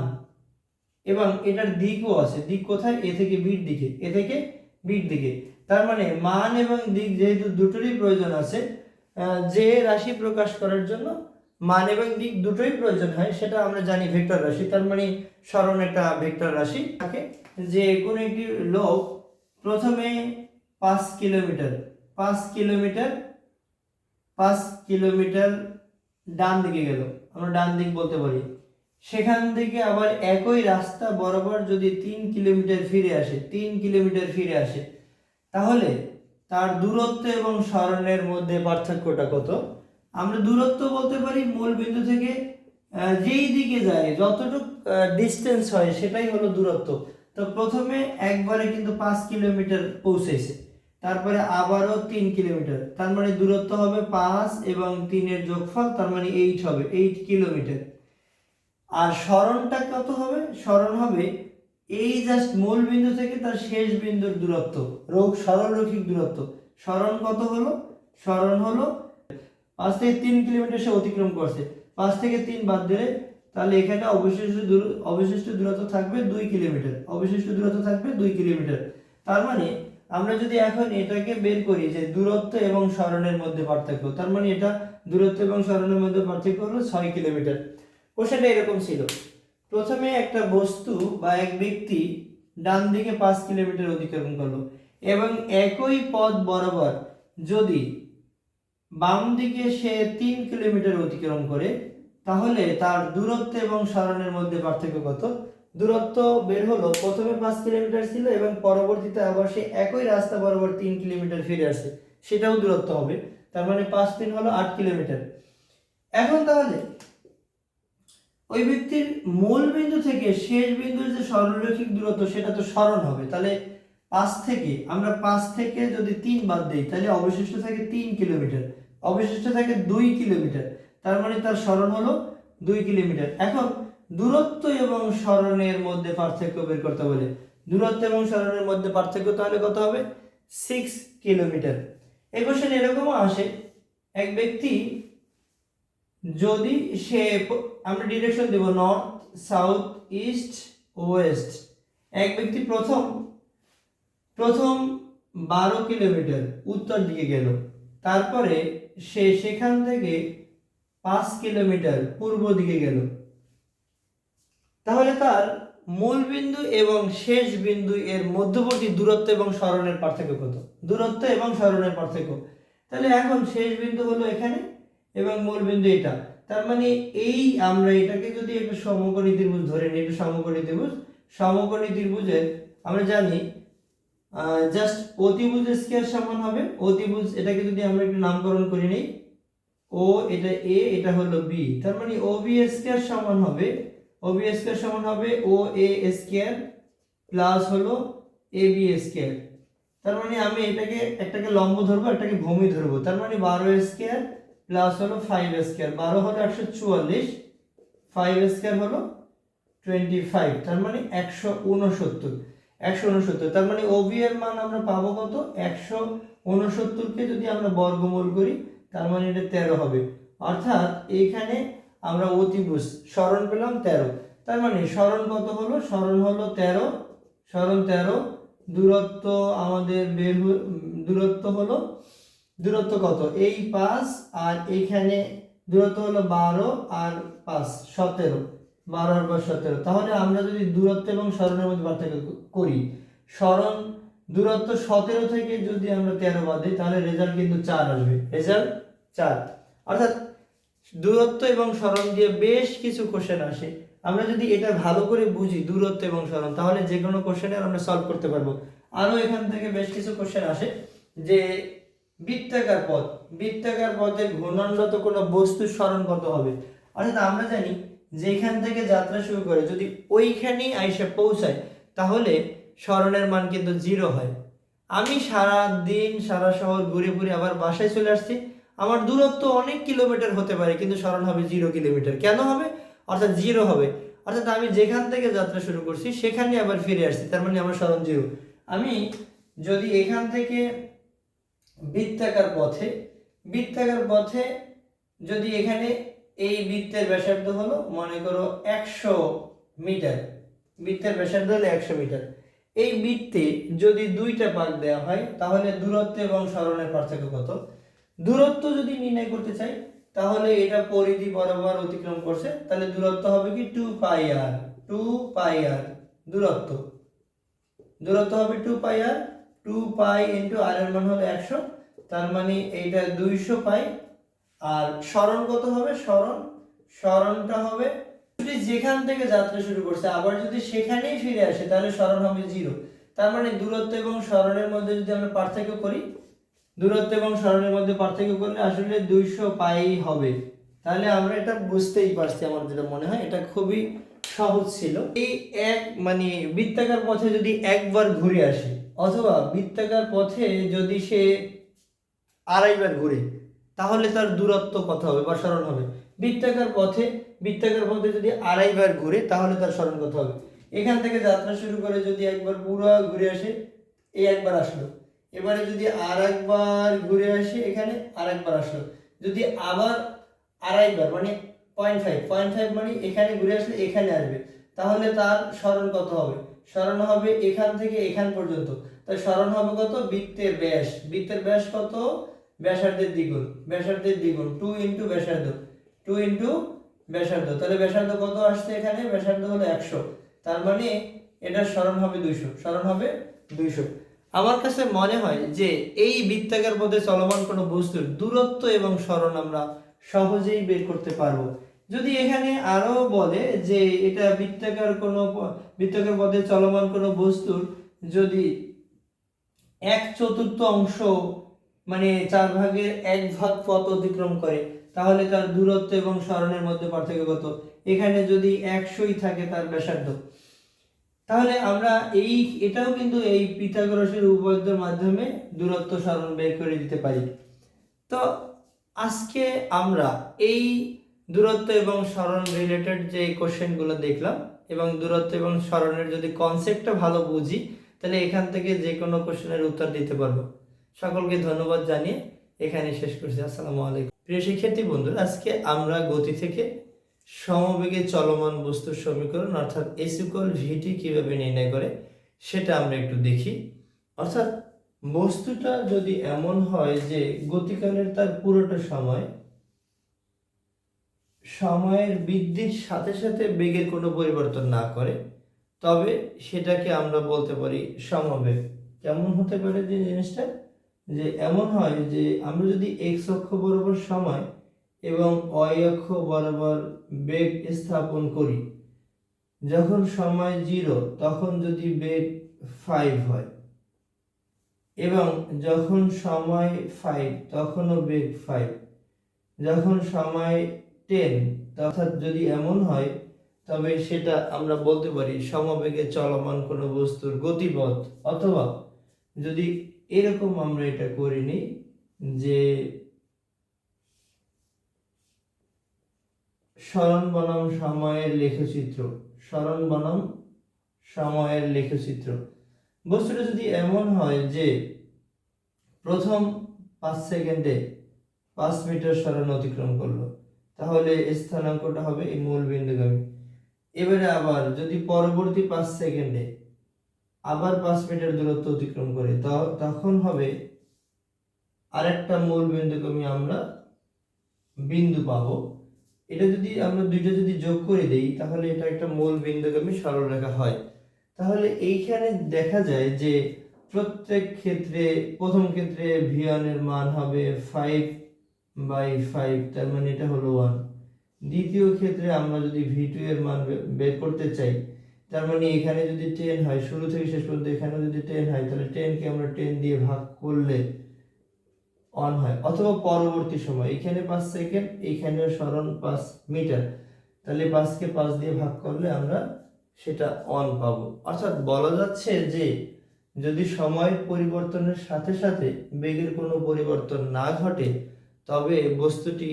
এবং এটার দিকও আছে। দিক কোথায়? এ থেকে বির দিকে, এ থেকে বির দিকে। তার মানে মান এবং দিক যেহেতু দুটোরই প্রয়োজন আছে, যে রাশি প্রকাশ করার জন্য মান এবং দিক দুটোই প্রয়োজন হয়, সেটা আমরা জানি ভেক্টর রাশি। তার মানে সরণ একটা ভেক্টর রাশি থাকে। যে কোনো একটি লোক প্রথমে 5 কিলোমিটার 5 কিলোমিটার 5 কিলোমিটার ডান দিকে গেল, আমরা ডান দিক বলতে পারি। সেখান থেকে আবার একই রাস্তা বরাবর যদি 3 কিলোমিটার ফিরে আসে, 3 কিলোমিটার ফিরে আসে, তাহলে তার দূরত্ব এবং সরণের মধ্যে পার্থক্যটা কত? আমরা দূরত্ব বলতে পারি মূল বিন্দু থেকে যেই দিকে যায় যতটুকু ডিস্টেন্স হয় সেটাই হলো দূরত্ব। তো প্রথমে একবারে কিন্তু 5 কিলোমিটার পৌঁছেছে, তারপরে আবারও 3 কিলোমিটার, তার মানে দূরত্ব হবে 5 এবং 3 এর যোগফল, তার মানে 8 হবে, 8 কিলোমিটার। আর সরণটা কত হবে? সরণ হবে এই জাস্ট মূল বিন্দু থেকে তার শেষ বিন্দুর দূরত্ব, সরলরৈখিক দূরত্ব। সরণ কত হলো? সরণ হলো 5 থেকে 3 কিলোমিটার সে অতিক্রম করছে, 5 থেকে 3 বাদ দিলে তাহলে এখানে অবশিষ্ট দূরত্ব থাকবে 2 কিলোমিটার, অবশিষ্ট দূরত্ব থাকবে 2 কিলোমিটার। তার মানে আমরা যদি এখন এটাকে বের করি যে দূরত্ব এবং সরণের মধ্যে পার্থক্য, তার মানে এটা দূরত্ব এবং সরণের মধ্যে পার্থক্য হলো 6 কিলোমিটার। কোশ্চেনটা এরকম ছিল, প্রথমে একটা বস্তু বা এক ব্যক্তি ডান দিকে 5 কিলোমিটার অতিক্রম করলো এবং একই পথ বরাবর যদি বাম দিকে সে 3 কিলোমিটার অতিক্রম করে, তাহলে তার দূরত্ব এবং সরণের মধ্যে পার্থক্য কত? দূরত্ব বের হলো, প্রথমে 5 কিলোমিটার ছিল এবং পরবর্তীতে আবার সে একই রাস্তা বরাবর 3 কিলোমিটার ফিরে আসে, সেটাও দূরত্ব হবে। তার মানে 5 3 হলো 8 কিলোমিটার। এখন তাহলে ওই ব্যক্তির মূল বিন্দু থেকে শেষ বিন্দুর যে সরলরৈখিক দূরত্ব সেটা তো সরণ হবে। তাহলে 5 থেকে যদি 3 বাদ দেই তাহলে অবশিষ্ট থাকে 3 কিলোমিটার, অবশিষ্ট থাকে 2 কিলোমিটার, তার মানে তার সরণ হলো 2 কিলোমিটার। এখন দূরত্ব এবং সরণের মধ্যে পার্থক্য বের করতে বলে, দূরত্ব এবং সরণের মধ্যে পার্থক্য তাহলে কত হবে? 6 কিলোমিটার। এই কোশ্চেন এরকমও আসে, এক ব্যক্তি যদি সে, আমরা ডিরেকশন দেব নর্থ সাউথ ইস্ট ওয়েস্ট, এক ব্যক্তি প্রথম 12 কিলোমিটার উত্তর দিকে গেল, তারপরে সে সেখান থেকে 5 কিলোমিটার পূর্ব দিকে গেল, তাহলে তার মূল বিন্দু এবং শেষ বিন্দু এর মধ্যবর্তী দূরত্ব এবং সরণের পার্থক্য কত? দূরত্ব এবং সরণের পার্থক্য। তাহলে এখন শেষ বিন্দু হলো এখানে এবং মূল বিন্দু এটা, তার মানে এই আমরা এটাকে যদি একটা সমকোণী ত্রিভুজ ধরে নিই, একটা সমকোণী ত্রিভুজ, সমকোণী ত্রিভুজের আমরা জানি জাস্ট অতিভুজ স্কয়ার সমান হবে অতিভুজ, এটাকে যদি আমরা একটু নামকরণ করে নিই, ও এটা এ, এটা হলো বি, তার মানে ও বি স্কয়ার সমান হবে, ও বি স্কয়ার সমান হবে ও এ স্কয়ার প্লাস হলো এ বি স্কয়ার। তার মানে আমি একটাকে লম্ব ধরবো, একটাকে ভূমি ধরবো, তার মানে 12 স্কয়ার প্লাস হলো 5 স্কয়ার, 12 হলো 144, 5 স্কয়ার হলো 25, তার মানে 169, তার মানে ওবি এর মান আমরা পাবো কত? 169 কে যদি আমরা বর্গমূল করি তার মানে এটা 13 হবে। অর্থাৎ এখানে আমরা অতিভুজ সরণ পেলাম 13, তার মানে সরণ কত হলো? সরণ হলো 13, সরণ 13, দূরত্ব আমাদের দূরত্ব কত? এই 5 আর এইখানে দূরত্ব হলো 12 আর 5 17, 12 আর 5 17। তাহলে আমরা যদি দূরত্ব এবং সরণের মধ্যে পার্থক্য করি, সরণ দূরত্ব 17 থেকে যদি আমরা 13 বাদ দিই তাহলে রেজাল্ট কিন্তু 4 আসবে, রেজাল্ট 4। অর্থাৎ দূরত্ব এবং সরণ দিয়ে বেশ কিছু কোশ্চেন আসে, আমরা যদি এটা ভালো করে বুঝি দূরত্ব এবং সরণ, তাহলে যে কোনো কোশ্চেনের আমরা সলভ করতে পারবো। আরো এখান থেকে বেশ কিছু কোশ্চেন আসে যে বৃত্তাকার পথের ঘূর্ণনরত কোনো বস্তুর সরণ কত হবে। অর্থাৎ আমরা জানি যেখান থেকে যাত্রা শুরু করে যদি ওইখানেই আইসা পৌঁছায় তাহলে সরণের মান কিন্তু 0 হয়। আমি সারা দিন সারা শহর ঘুরে ঘুরে আবার বাসায় চলে আসছি, আমার দূরত্ব অনেক কিলোমিটার হতে পারে কিন্তু সরণ হবে 0 কিলোমিটার। কেন হবে? অর্থাৎ 0 হবে, অর্থাৎ আমি যেখান থেকে যাত্রা শুরু করছি সেখানে আবার ফিরে আসছি, তার মানে আমার সরণ 0। আমি যদি এখান থেকে বৃত্তাকার পথে যদি এখানে এই বৃত্তের ব্যাসার্ধ হলো মনে করো 100 মিটার, বৃত্তের ব্যাসার্ধ হলো 100 মিটার। এই বৃত্তে যদি দুইটা পাক দেওয়া হয় তাহলে দূরত্ব এবং সরণের পার্থক্য কত? দূরত্ব যদি নির্ণয় করতে চাই তাহলে এটা পরিধি বরাবর অতিক্রম করছে, তাহলে দূরত্ব হবে কি 2 পাই আর। দূরত্ব হবে 2 পাই আর, 2 পাই ইনটু আর এর মান হলো 100, তার মানে এইটা 200 পাই। আর সরণ কত হবে? সরণটা হবে যদি যেখান থেকে যাত্রা শুরু করছে আবার যদি সেখানেই ফিরে আসে তাহলে সরণ হবে 0। তার মানে দূরত্ব এবং সরণের মধ্যে যদি আমরা পার্থক্য করি, দূরত্ব এবং সরণের মধ্যে পার্থক্য করলে আসলে 200 পাই হবে। তাহলে আমরা এটা বুঝতেই পারছি, আমার যেটা মনে হয় এটা খুবই সহজ ছিল। এই মানে বৃত্তাকার পথে যদি একবার ঘুরে আসে অথবা বৃত্তাকার পথে যদি সে আড়াইবার ঘুরে তাহলে তার দূরত্ব কত হবে বা সরণ হবে? বৃত্তাকার পথে যদি আড়াইবার ঘুরে তাহলে তার সরণ কত হবে? এখান থেকে যাত্রা শুরু করে যদি একবার পুরো ঘুরে আসে, এই একবার আসলো, এবারে যদি আর একবার ঘুরে আসে এখানে আর একবার আসলো, যদি আবার আড়াইবার মানে 0.5 মানে এখানে ঘুরে আসলে এখানে আসবে, তাহলে তার সরণ কত হবে? সরণ হবে এখান থেকে এখান পর্যন্ত। তাই সরণ হবে কত? বৃত্তের ব্যাস কত? ব্যাসার্ধের দ্বিগুণ 2 ইনটু ব্যাসার্ধ। তাহলে ব্যাসার্ধ কত আসছে? এখানে ব্যাসার্ধ হলো 100, তার মানে এটার সরণ হবে 200। আমার কাছে মনে হয় যে এই বৃত্তাকার পথে চলমান কোনো বস্তুর দূরত্ব এবং সরণ আমরা সহজেই বের করতে পারবো। যদি এখানে আরো বলে যে এটা বৃত্তাকার পথে চলমান কোনো বস্তুর যদি 1/4 অংশ মানে 4 ভাগের 1 ভাগ পথ অতিক্রম করে তাহলে তার দূরত্ব এবং সরণের মধ্যে পার্থক্য কত? এখানে যদি 100ই থাকে তার ব্যাসার্ধ, তাহলে আমরা এটাও কিন্তু এই পিথাগোরাসের উপপাদ্যের মাধ্যমে দূরত্ব সরণ বের করে দিতে পারি। তো আজকে আমরা এই দূরত্ব এবং সরণ রিলেটেড যে কোশ্চেনগুলো দেখলাম এবং দূরত্ব এবং সরণের যদি কনসেপ্টটা ভালো বুঝি তাহলে এখান থেকে যে কোনো কোশ্চেনের উত্তর দিতে পারবো। সকলকে ধন্যবাদ জানিয়ে এখানে শেষ করছি। আসসালামু আলাইকুম। প্রিয় শিক্ষার্থী বন্ধুরা, আজকে আমরা গতি থেকে সমবেগে চলমান বস্তুর সমীকরণ অর্থাৎ S=VT কিভাবে নির্ণয় করে সেটা আমরা একটু দেখি। অর্থাৎ বস্তুটা যদি এমন হয় যে গতিকালের তার পুরোটা সময়ের বৃদ্ধির সাথে সাথে বেগের কোনো পরিবর্তন না করে, তবে সেটাকে আমরা বলতে পারি সমবেগ। কেমন হতে পারে যে জিনিসটা? যে এমন হয় যে আমরা যদি x অক্ষ বরাবর সময় এবং y অক্ষ বরাবর বেগ স্থাপন করি, যখন সময় 0 তখন যদি বেগ 5 হয় এবং যখন সময় 5 তখনও বেগ 5, যখন সময় 10 অর্থাৎ যদি এমন হয় তবে সেটা আমরা বলতে পারি সমবেগে চলমান কোনো বস্তুর গতিপথ। অথবা যদি এরকম আমরা এটা করে নিই যে সরণ বনাম সময়ের লেখচিত্র, বস্তুটা যদি এমন হয় যে প্রথম 5 সেকেন্ডে 5 মিটার সরণ অতিক্রম করলো, তাহলে স্থানাঙ্কটা হবে এই মূল বিন্দুগামী। এবারে আবার যদি পরবর্তী 5 সেকেন্ডে আবার 5 মিটার দূরত্ব অতিক্রম করে তখন হবে আরেকটা মূল বিন্দুগামী আমরা বিন্দু পাবো। এটা যদি আমরা দুইটা যদি যোগ করে দেই তাহলে এটা একটা মূল বিন্দুগামী সরলরেখা হয়। তাহলে এইখানে দেখা যায় যে প্রত্যেক ক্ষেত্রে প্রথম ক্ষেত্রে v1 এর মান হবে 5/5, তার মানে এটা হলো 1। দ্বিতীয় ক্ষেত্রে আমরা যদি v2 এর মান বের করতে চাই, তার মানে এখানে যদি 10 হয় শুরু থেকে শেষ পর্যন্ত, এখানে যদি 10 হয় তাহলে 10 কে আমরা 10 দিয়ে ভাগ করলে 1 হয়। অথবা পরবর্তী সময় এখানে 5 সেকেন্ড, এখানে সরণ 5 মিটার, তাহলে 5 কে 5 দিয়ে ভাগ করলে আমরা সেটা 1 পাবো। অর্থাৎ বলা যাচ্ছে যে যদি সময়ের পরিবর্তনের সাথে সাথে বেগের কোনো পরিবর্তন না ঘটে তবে বস্তুটি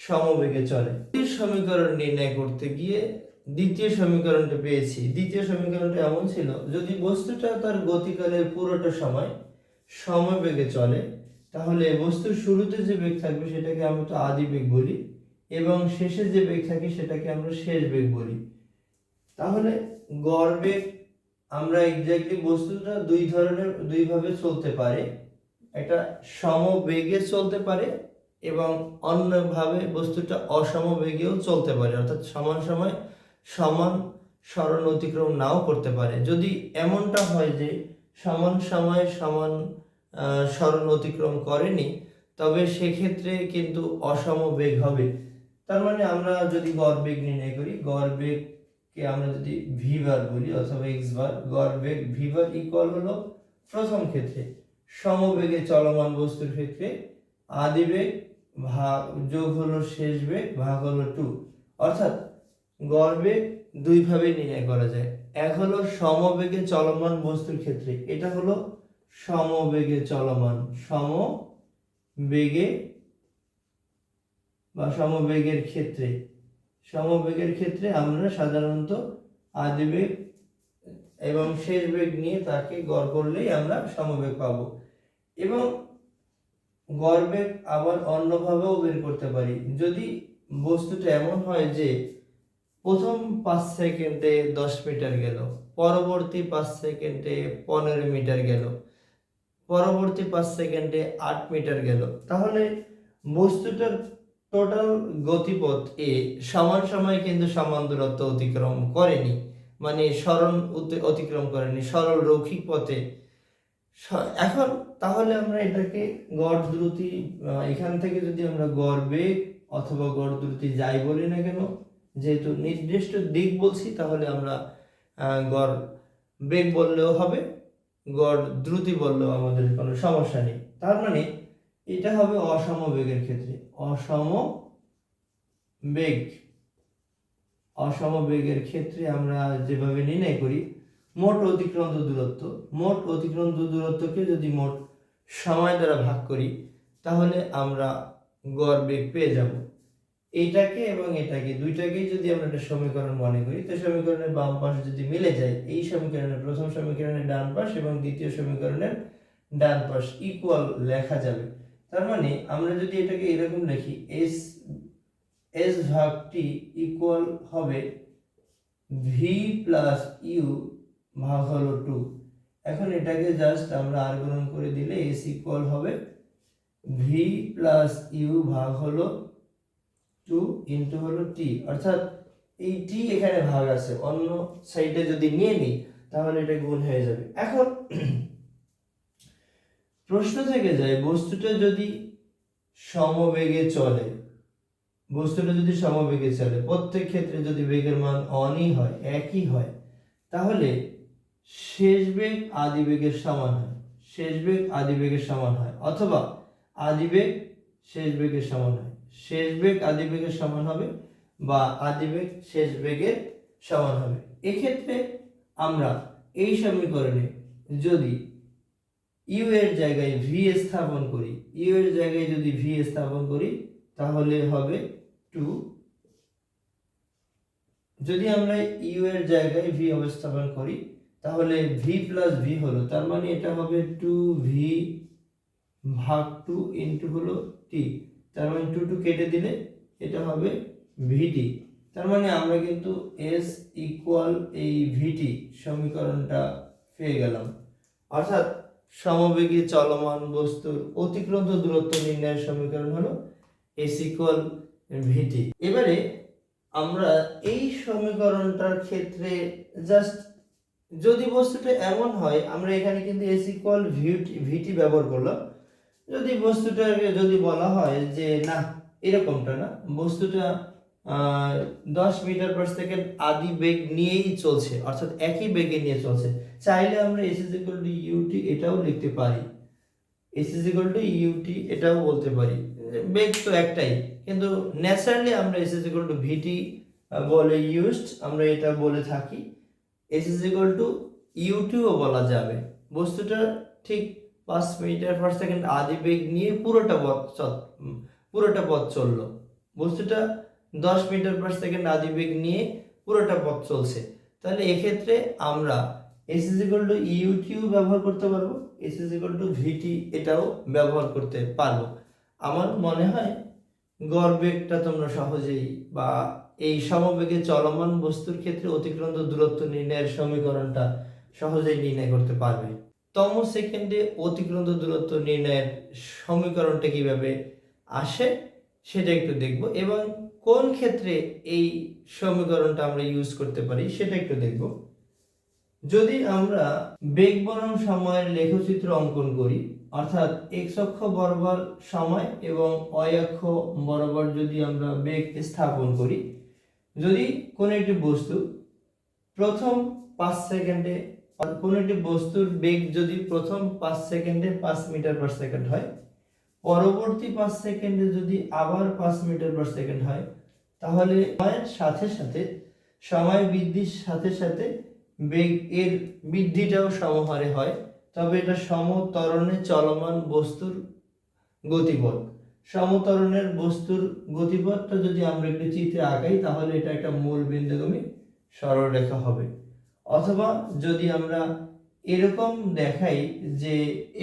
সমবেগে চলে। এই সমীকরণ নির্ণয় করতে গিয়ে দ্বিতীয় সমীকরণটা পেয়েছি। দ্বিতীয় সমীকরণটা এমন ছিল, যদি বস্তুটা তার গতিকালের পুরোটা সময় সমবেগে চলে তাহলে বস্তুর শুরুতে যে বেগ থাকবে সেটাকে আমরা তো আদি বেগ বলি, এবং শেষে যে বেগ থাকে সেটাকে আমরা শেষ বেগ বলি। তাহলে গড় বেগ আমরা এক্স্যাক্টলি বস্তুটা দুই ভাবে চলতে পারে, একটা সমবেগে চলতে পারে এবং অন্যভাবে বস্তুটা অসমবেগেও চলতে পারে, অর্থাৎ সমান সময় সমান সরণ অতিক্রম নাও করতে পারে। যদি এমনটা হয় যে সমান সময় সমান সরণ অতিক্রম করেনি, তবে সেক্ষেত্রে কিন্তু অসমবেগ হবে। তার মানে আমরা যদি গড় বেগ নির্ণয় করি, গড় বেগকে আমরা যদি ভি বার বলি অথবা এক্স বার, গড় বেগ ভি বার ইকুয়াল হলো প্রথম ক্ষেত্রে সমবেগে চলমান বস্তুর ক্ষেত্রে আদিবেগ ভাগ যোগ হলো শেষ বেগ ভাগ হলো 2। অর্থাৎ গড় বেগ দুই ভাবে নির্ণয় করা যায়। এক হলো সমবেগে চলমান বস্তুর ক্ষেত্রে, এটা হলো সমবেগে চলমান, সমবেগে বা সমবেগের ক্ষেত্রে, সমবেগের ক্ষেত্রে আমরা সাধারণত আদিবেগ এবং শেষ বেগ নিয়ে তাকে গড় করলেই আমরা সমবেগ পাবো। এবং গড় বেগ আবার অন্যভাবেও বের করতে পারি। যদি বস্তুটা এমন হয় যে প্রথম 5 সেকেন্ডে 10 মিটার গেল, পরবর্তী 5 সেকেন্ডে 15 মিটার গেল, পরবর্তী 5 সেকেন্ডে 8 মিটার গেল, তাহলে বস্তুটার টোটাল গতিপথ এ সমান সময় কিন্তু সমান দূরত্ব অতিক্রম করেনি, মানে সরণ অতিক্রম করেনি, সরল রৈখিক পথে। এখন তাহলে আমরা এটাকে গড় দ্রুতি, এখান থেকে যদি আমরা গড় বেগ অথবা গড় দ্রুতি যাই বলি না কেন, যেহেতু নির্দিষ্ট দিক বলছি, তাহলে আমরা গড় বেগ বললেও হবে, গড় দ্রুতি বললেও আমাদের কোনো সমস্যা নেই। তার মানে এটা হবে অসম বেগের ক্ষেত্রে। অসম বেগ, অসম বেগের ক্ষেত্রে আমরা যেভাবে নির্ণয় করি, মোট অতিক্রান্ত দূরত্ব, মোট অতিক্রান্ত দূরত্বকে যদি মোট সময় দ্বারা ভাগ করি, তাহলে আমরা গড় বেগ পেয়ে যাব। এইটাকে এবং এটাকে দুইটাকেই যদি আমরা একটা সমীকরণ মনে করি, তো সমীকরণের বাম পাশ যদি মিলে যায়, এই সমীকরণের প্রথম সমীকরণের ডান পাশ এবং দ্বিতীয় সমীকরণের ডান পাশ ইকুয়াল লেখা যাবে। তার মানে আমরা যদি এটাকে এরকম লিখি, এস ভাগ টি ইকুয়াল হবে ভি প্লাস ইউ ভাগ হলো 2। এখন এটাকে জাস্ট আমরা আর গুণন করে দিলে এস ইকুয়াল হবে ভি প্লাস ইউ ভাগ হলো 2 ইন্টু হলো টি, অর্থাৎ এই টি এখানে ভাগ আছে, অন্য সাইডে যদি নিয়ে নিই তাহলে এটা গুণ হয়ে যাবে। এখন প্রশ্ন থেকে যায়, বস্তুটা যদি সমবেগে চলে, বস্তুটা যদি সমবেগে চলে, প্রত্যেক ক্ষেত্রে যদি বেগের মান অনই হয়, একই হয়, তাহলে শেষ বেগ আদি বেগের সমান হয়, শেষ বেগ আদি বেগের সমান হয়, অথবা আদি বেগ শেষ বেগের সমান হয়, শেষ বেগ আদি বেগের সমান হবে, বা আদি বেগ শেষ বেগের সমান হবে। এক্ষেত্রে আমরা এই সমীকরণে যদি ইউ এর জায়গায় ভি স্থাপন করি, ইউ এর জায়গায় যদি ভি স্থাপন করি তাহলে হবে 2। যদি আমরা ইউ এর জায়গায় ভি অবস্থাপন করি তাহলে ভি প্লাস ভি হলো, তার মানে এটা হবে 2v ভাগ 2 ইন্টু হলো টি, তার মানে 2 কেটে দিলে এটা হবে ভিটি। তার মানে আমরা কিন্তু এস ইকুয়াল এই ভিটি সমীকরণটা পেয়ে গেলাম। অর্থাৎ সমবেগে চলমান বস্তুর অতিক্রান্ত দূরত্ব নির্ণয়ের সমীকরণ হলো এস ইকুয়াল ভিটি। এবারে আমরা এই সমীকরণটার ক্ষেত্রে জাস্ট যদি বস্তুটা এমন হয়, আমরা এখানে কিন্তু এস ইকুয়াল ভিটি ব্যবহার করলাম। যদি বস্তুটাকে যদি বলা হয় যে না এরকমটা না, বস্তুটা 10 মিটার পার সেকেন্ড আদি বেগ নিয়েই চলছে, অর্থাৎ একই বেগে নিয়ে চলছে, চাইলে আমরা s is equal to u t লিখতে পারি, s is equal to u t বলতে পারি, বেগ তো একটাই, কিন্তু ন্যাচারালি আমরা s is equal to v বলে ইউজড আমরা এটা বলে থাকি। এস ইজ ইকুয়াল টু ইউটিও বলা যাবে। বস্তুটা ঠিক 5 মিটার পার সেকেন্ড আদি বেগ নিয়ে পুরোটা পথ চললো, বস্তুটা 10 মিটার পার সেকেন্ড আদি বেগ নিয়ে পুরোটা পথ চলছে, তাহলে এক্ষেত্রে আমরা এস ইজ ইকুয়াল টু ইউটিও ব্যবহার করতে পারবো, এস ইজ ইকুয়াল টু ভিটি এটাও ব্যবহার করতে পারবো। আমার মনে হয় গড় বেগটা তোমরা সহজেই বা এই সমবেগে চলমান বস্তুর ক্ষেত্রে অতিক্রান্ত দূরত্ব নির্ণয়ের সমীকরণটা সহজেই নির্ণয় করতে পারবে। তম সেকেন্ডে অতিক্রান্ত দূরত্ব নির্ণয়ের সমীকরণটা কিভাবে আসে সেটা একটু দেখব, এবং কোন ক্ষেত্রে এই সমীকরণটা আমরা ইউজ করতে পারি সেটা একটু দেখব। যদি আমরা বেগ বনাম সময়ের লেখচিত্র অঙ্কন করি, অর্থাৎ এক্স অক্ষ বরাবর সময় এবং ওয়াই অক্ষ বরাবর যদি আমরা বেগ স্থাপন করি, যদি কোনো একটি বস্তু প্রথম 5 সেকেন্ডে, কোনো একটি বস্তুর বেগ যদি প্রথম 5 সেকেন্ডে 5 মিটার পার সেকেন্ড হয়, পরবর্তী 5 সেকেন্ডে যদি আবার 5 মিটার পার সেকেন্ড হয়, তাহলে সময়ের সাথে সাথে, সময় বৃদ্ধির সাথে সাথে বেগ এর বৃদ্ধিটাও সমহারে হয়, তবে এটা সমত্বরণে চলমান বস্তুর গতিপথ। সমত্বরণের বস্তুর গতিপথটা যদি আমরা একটু চিত্রে আঁকাই, তাহলে এটা একটা মূল বিন্দুগামী সরলরেখা হবে। অথবা যদি আমরা এরকম দেখাই যে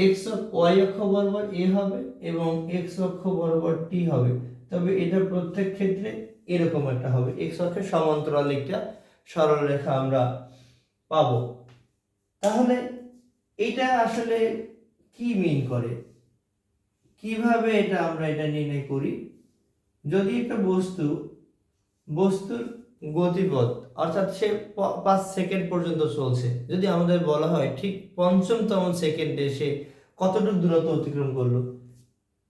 এক্স ওয়াই অক্ষ বরাবর এ হবে এবং এক্স অক্ষ বরাবর টি হবে, তবে এটা প্রত্যেক ক্ষেত্রে এরকম একটা হবে, এক্স অক্ষের সমান্তরাল একটা সরলরেখা আমরা পাবো। তাহলে এটা আসলে কি মিন করে, কিভাবে এটা আমরা এটা নির্ণয় করি? যদি একটা বস্তুর গতিপথ, অর্থাৎ সে 5 সেকেন্ড পর্যন্ত চলছে, যদি আমাদের বলা হয় ঠিক 5তম সেকেন্ডে সে কতটুকু দূরত্ব অতিক্রম করলো,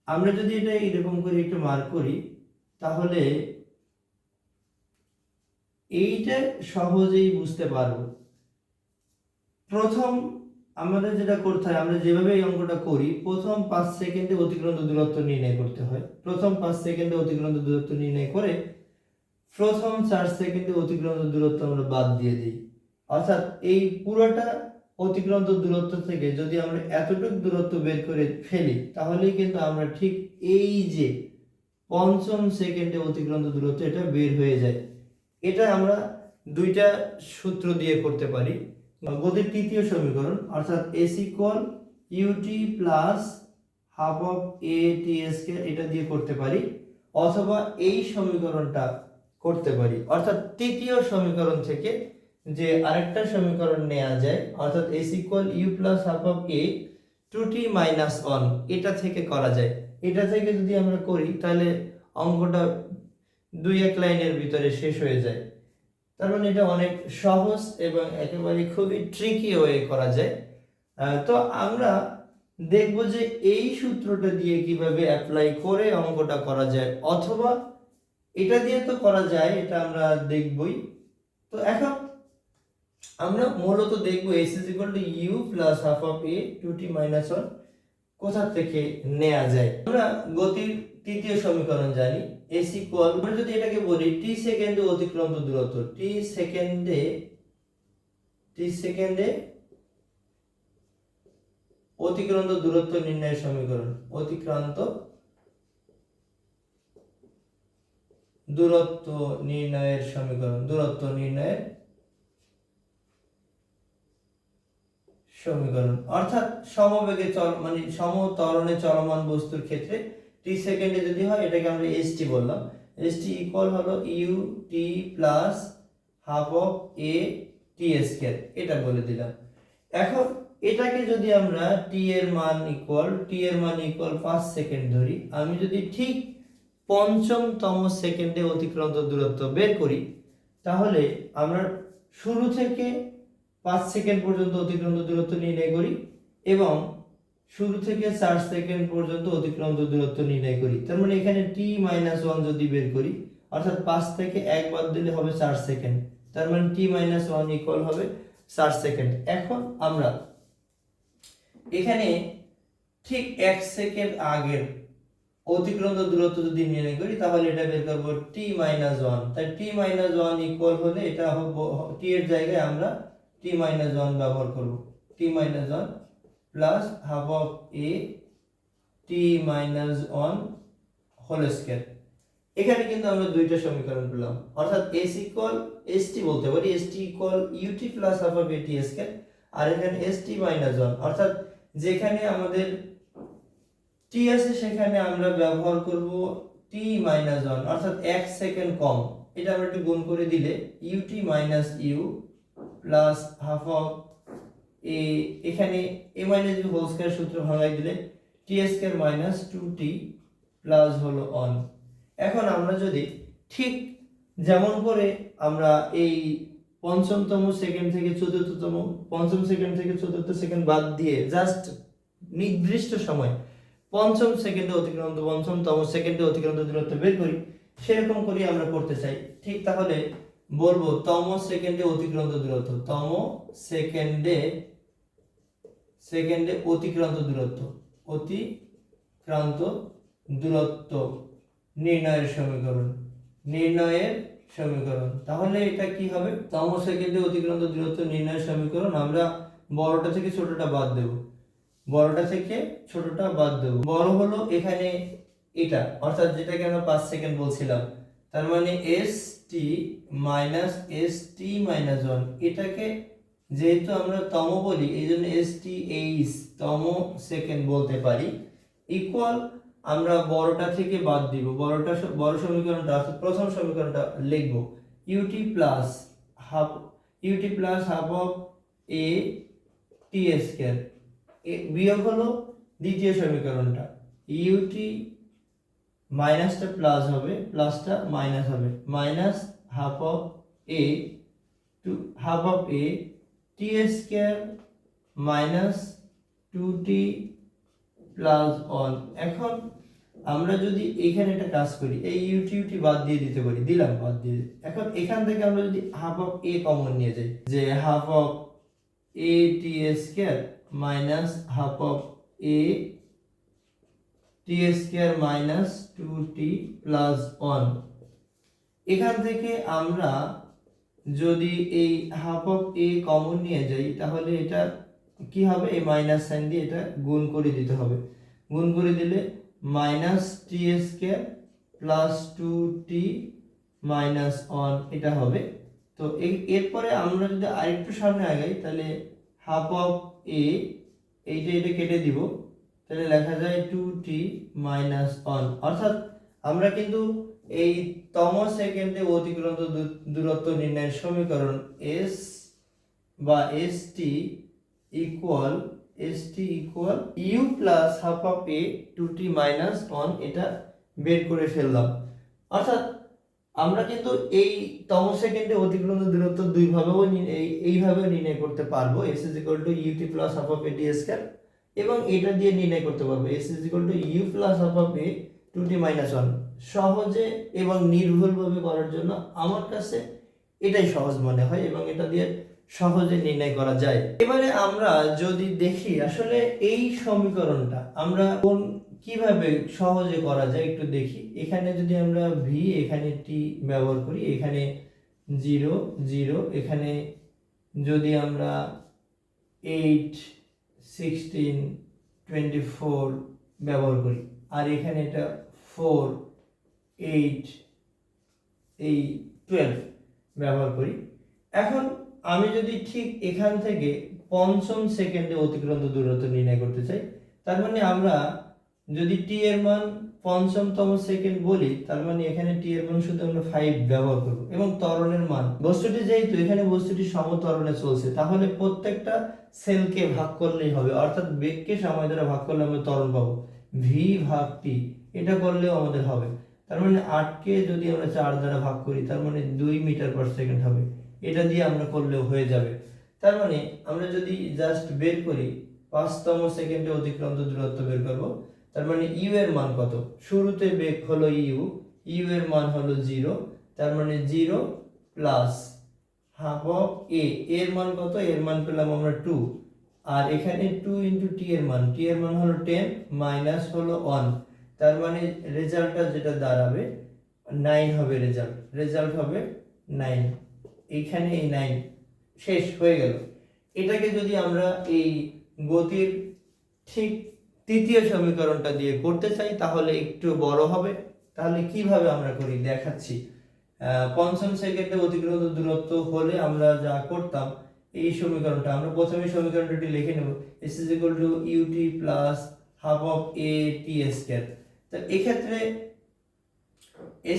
আমরা যদি এটা এরকম করে একটু মার্ক করি, তাহলে এইটা সহজেই বুঝতে পারবো। প্রথম আমাদের যেটা করতে হয়, আমরা যেভাবে এই অঙ্কটা করি, প্রথম 5 সেকেন্ডে অতিক্রান্ত দূরত্ব নির্ণয় করতে হয়। প্রথম 5 সেকেন্ডে অতিক্রান্ত দূরত্ব নির্ণয় করে প্রথম 4 সেকেন্ডে অতিক্রান্ত দূরত্ব আমরা বাদ দিয়ে দিই। অর্থাৎ এই পুরোটা অতিক্রান্ত দূরত্ব থেকে যদি আমরা এতটুকু দূরত্ব বের করে ফেলি, তাহলেই কিন্তু আমরা ঠিক এই যে 5ম সেকেন্ডে অতিক্রান্ত দূরত্ব এটা বের হয়ে যায়। এটা আমরা দুইটা সূত্র দিয়ে করতে পারি। গতির তৃতীয় সমীকরণ, অর্থাৎ s equal u t plus half of a t square, এটা দিয়ে করতে পারি, অথবা এই সমীকরণটা করতে পারি। অর্থাৎ তৃতীয় সমীকরণ থেকে যে আরেকটা সমীকরণ নেওয়া যায়, অর্থাৎ s equal u plus half of a two t minus 1, এটা থেকে করা যায়। এটা থেকে যদি আমরা করি, তাহলে অঙ্কটা 2-1 লাইনের ভিতরে শেষ হয়ে যায়। তার মানে এটা অনেক সহজ এবং একেবারে খুবই ট্রিকি ওয়ে করা যায়। তো আমরা দেখব যে এই সূত্রটা দিয়ে কিভাবে অ্যাপ্লাই করে অঙ্কটা করা যায়, অথবা এটা দিয়ে তো করা যায়, এটা আমরা দেখবই। তো এখন আমরা মূলত দেখব s is equal to u plus half of a 2t minus 1 কোথা থেকে নেওয়া যায়। আমরা গতির তৃতীয় সমীকরণ জানি, s ইকুয়াল, আমরা যদি এটাকে বলি t সেকেন্ডে অতিক্রান্ত দূরত্ব, t সেকেন্ডে অতিক্রান্ত দূরত্ব নির্ণয়ের সমীকরণ, অতিক্রান্ত দূরত্ব নির্ণয়ের সমীকরণ, দূরত্ব নির্ণয়ের সমীকরণ, অর্থাৎ সমবেগে মানে সমত্বরণে চলমান বস্তুর ক্ষেত্রে t সেকেন্ডে যদি হয়, এটাকে আমরা st বললাম। st ইকুয়াল হলো u t plus half of a t square, এটা বলে দিলাম। এখন এটাকে যদি আমরা t এর মান ইকুয়াল 5 সেকেন্ড ধরি, আমি যদি ঠিক 5তম সেকেন্ডে অতিক্রান্ত দূরত্ব বের করি, তাহলে আমরা শুরু থেকে 5 সেকেন্ড পর্যন্ত অতিক্রান্ত দূরত্ব নির্ণয় করি এবং শুরু থেকে 4 সেকেন্ড পর্যন্ত অতিক্রান্ত দূরত্ব নির্ণয় করি। তার মানে এখানে t-1 যদি বের করি, অর্থাৎ 5 থেকে 1 বাদ দিলে হবে 4 সেকেন্ড, তার মানে t-1 ইকুয়াল হবে 4 সেকেন্ড। এখন আমরা এখানে ঠিক 1 সেকেন্ড আগের অতিক্রান্ত দূরত্ব যদি নির্ণয় করি, তাহলে এটা বের করব t-1, তাই t-1 ইকুয়াল হলে এটা হবে t এর জায়গায় আমরা t-1 ব্যবহার করব, t-1 plus half of a t-1 whole square. এখানে কিন্তু আমরা দুইটা সমীকরণ পেলাম, অর্থাৎ s ইকুয়াল st বলতে পারি, st equal ut plus half of a t square, আর এখানে st মাইনাস 1, অর্থাৎ যেখানে আমাদের t আছে সেখানে আমরা ব্যবহার করব t মাইনাস 1, অর্থাৎ 1 সেকেন্ড কম। এটা আমরা একটু গুণ করে দিলে ut minus u plus half of a, এখানে a মাইনাস b হোল স্কয়ার সূত্র ভাঙাই দিলে t square minus 2t plus হলো 1। এখন আমরা যদি ঠিক যেমন করে আমরা এই পঞ্চমতম সেকেন্ড থেকে চতুর্থতম, পঞ্চম সেকেন্ড থেকে চতুর্থ সেকেন্ড বাদ দিয়ে জাস্ট নির্দিষ্ট সময় পঞ্চম সেকেন্ডে অতিক্রান্ত পঞ্চমতম সেকেন্ডে অতিক্রান্ত দূরত্ব বের করি, সেরকম করে আমরা করতে চাই। ঠিক তাহলে বলবো তম সেকেন্ডে অতিক্রান্ত দূরত্ব, তম সেকেন্ডে অতিক্রান্ত দূরত্ব, অতিক্রান্ত দূরত্ব নির্ণয়ের সমীকরণ। তাহলে এটা কি হবে? তম সেকেন্ডে অতিক্রান্ত দূরত্ব নির্ণয়ের সমীকরণ। আমরা বড়টা থেকে ছোটটা বাদ দেব, বড় হলো এখানে এটা, অর্থাৎ যেটাকে আমরা 5 সেকেন্ড বলছিলাম, তার মানে st মাইনাস 1, এটাকে যেহেতু আমরা তম বলি এই জন্য STH তম সেকেন্ড বলতে পারি, ইকুয়াল আমরা বড়টা থেকে বাদ দিব, বড় সমীকরণটা অর্থাৎ প্রথম সমীকরণটা লিখব ut plus half of a t square, বিয়োগ হলো দ্বিতীয় সমীকরণটা ut মাইনাসটা প্লাস হবে, প্লাসটা মাইনাস হবে, minus half of a t square minus 2t plus 1। এখন আমরা যদি এখানে একটা কাজ করি, এই ut বাদ দিয়ে দিতে পারি, বাদ দিয়ে। এখন এখান থেকে আমরা যদি হাফ অফ a কমন নিয়ে যাই, যে half of a t square minus half of a t square minus 2t plus 1, এখান থেকে আমরা যদি এই হাফ অফ a কমন নিয়ে যাই তাহলে এটা কি হবে? এই মাইনাস সাইন দিয়ে এটা গুণ করে দিতে হবে, গুণ করে দিলে minus t square plus 2t minus 1 এটা হবে। তো এরপরে আমরা যদি আরেকটু সামনে আগাই তাহলে হাফ অফ a, এইটা কেটে দিব, তাহলে লেখা যায় 2t মাইনাস 1। অর্থাৎ আমরা কিন্তু এই তম সেকেন্ডে অতিক্রান্ত দূরত্ব নির্ণয়ের সমীকরণ s বা st equal u plus half of a 2t minus 1 এটা বের করে ফেললাম। অর্থাৎ আমরা কিন্তু এই তম সেকেন্ডে অতিক্রান্ত দূরত্ব এইভাবেও নির্ণয় করতে পারবো, s ut plus half of a t square, এবং এটা দিয়ে নির্ণয় করতে পারবো s u plus half of a 2t minus 1। সহজে এবং নির্ভুলভাবে করার জন্য আমার কাছে এটাই সহজ মনে হয় এবং এটা দিয়ে সহজে নির্ণয় করা যায়। এবারে আমরা যদি দেখি আসলে এই সমীকরণটা আমরা কিভাবে সহজে করা যায় একটু দেখি। এখানে যদি আমরা v এখানে t ব্যবহার করি, এখানে 0 0, এখানে যদি আমরা 8 16 24 ব্যবহার করি, আর এখানে এটা 4 8 এই 12 ব্যবহার করি। এখন আমি যদি ঠিক এখান থেকে পঞ্চম সেকেন্ডে অতিক্রান্ত দূরত্ব নির্ণয় করতে চাই, তার মানে আমরা যদি t এর মান পঞ্চমতম সেকেন্ড বলি, তার মানে এখানে t এর মান শুধু আমরা 5 ব্যবহার করব, এবং ত্বরণের মান, বস্তুটি যেহেতু এখানে বস্তুটি সমত্বরণে চলছে, তাহলে প্রত্যেকটা সেলকে ভাগ করলেই হবে, অর্থাৎ বেগকে সময় দ্বারা ভাগ করলে আমরা ত্বরণ পাবো v ভাগ t, এটা করলেও আমাদের হবে। তার মানে 8 কে যদি আমরা 4 দ্বারা ভাগ করি তার মানে 2 মিটার পার সেকেন্ড হবে, এটা দিয়ে আমরা করলেও হয়ে যাবে। তার মানে আমরা যদি জাস্ট বের করি 5তম সেকেন্ডে অতিক্রান্ত দূরত্ব বের করব, তার মানে u এর মান কত? শুরুতে বেগ হলো u এর মান হলো 0, তার মানে 0 প্লাস হাফ অফ a, এর মান কত? এর মান পেলাম আমরা 2, আর এখানে 2 ইনটু t এর মান হলো 10 মাইনাস হলো 1, তার মানে রেজাল্টটা যেটা দাঁড়াবে 9 হবে, রেজাল্ট হবে 9। এইখানে এই 9 শেষ হয়ে গেল। এটাকে যদি আমরা এই গতির ঠিক তৃতীয় সমীকরণটা দিয়ে করতে চাই তাহলে একটু বড় হবে। তাহলে কিভাবে আমরা করি দেখাচ্ছি। পঞ্চম সেকেন্ডে অতিক্রান্ত দূরত্ব হলে আমরা যা করতাম, এই সমীকরণটা আমরা প্রথমে সমীকরণটি লিখে নেব, s is equal to ut plus half of a t square। তো এই ক্ষেত্রে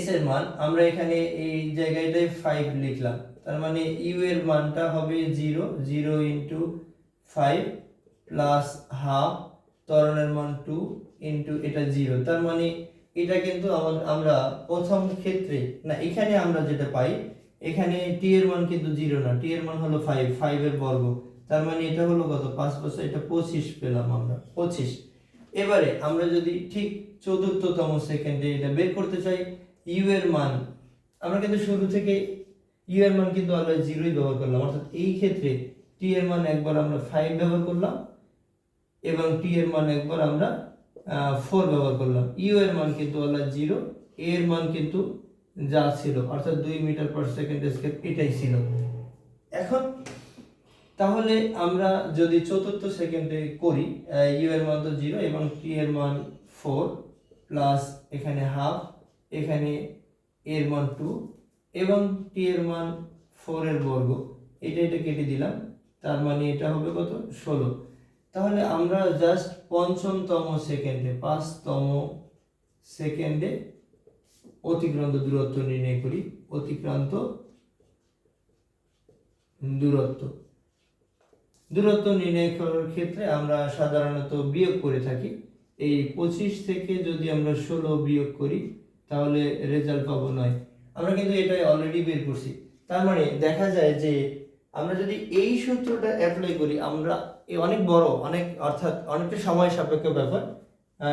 s এর মান আমরা এখানে এই জায়গাটায় 5 লিখলাম, তার মানে u এর মানটা হবে 0 ইনটু 5 প্লাস হাফ, ত্বরণের মান 2 ইনটু এটা 0, তার মানে এটা কিন্তু আমরা প্রথম ক্ষেত্রে না, এখানে আমরা যেটা পাই, এখানে t এর মান কিন্তু 0 না, t এর মান হলো 5 এর বর্গ, তার মানে এটা হলো কত, 5 বছর, এটা 25 পেলাম আমরা 25। এবারে আমরা যদি ঠিক চতুর্থতম সেকেন্ডে এটা বের করতে চাই, u এর মান আমরা কিন্তু শুরু থেকে u এর মান কিন্তু অলওয়েজ 0ই ব্যবহার করলাম, অর্থাৎ এই ক্ষেত্রে t এর মান একবার আমরা 5 ব্যবহার করলাম এবং t এর মান একবার আমরা 4 ব্যবহার করলাম। u এর মান কিন্তু অলওয়েজ 0, a এর মান কিন্তু যা ছিল অর্থাৎ 2 মিটার পার সেকেন্ড স্কয়ার এটাই ছিল। এখন তাহলে আমরা যদি চতুর্থ সেকেন্ডে করি, u এর মান তো 0 এবং t এর মান 4 প্লাস এখানে হাফ, এখানে এর মান 2 এবং t এর মান 4 এর বর্গ, এটা কেটে দিলাম, তার মানে এটা হবে কত, 16। তাহলে আমরা জাস্ট পঞ্চমতম সেকেন্ডে, 5তম সেকেন্ডে অতিক্রান্ত দূরত্ব নির্ণয় করি। অতিক্রান্ত দূরত্ব নির্ণয় করার ক্ষেত্রে আমরা সাধারণত বিয়োগ করে থাকি। এই 25 থেকে যদি আমরা 16 বিয়োগ করি তাহলে রেজাল্ট পাবো 9। আমরা কিন্তু এটাই অলরেডি বের করছি, তার মানে দেখা যায় যে আমরা যদি এই সূত্রটা অ্যাপ্লাই করি, আমরা অনেক বড়, অর্থাৎ অনেকটা সময় সাপেক্ষ ব্যাপার,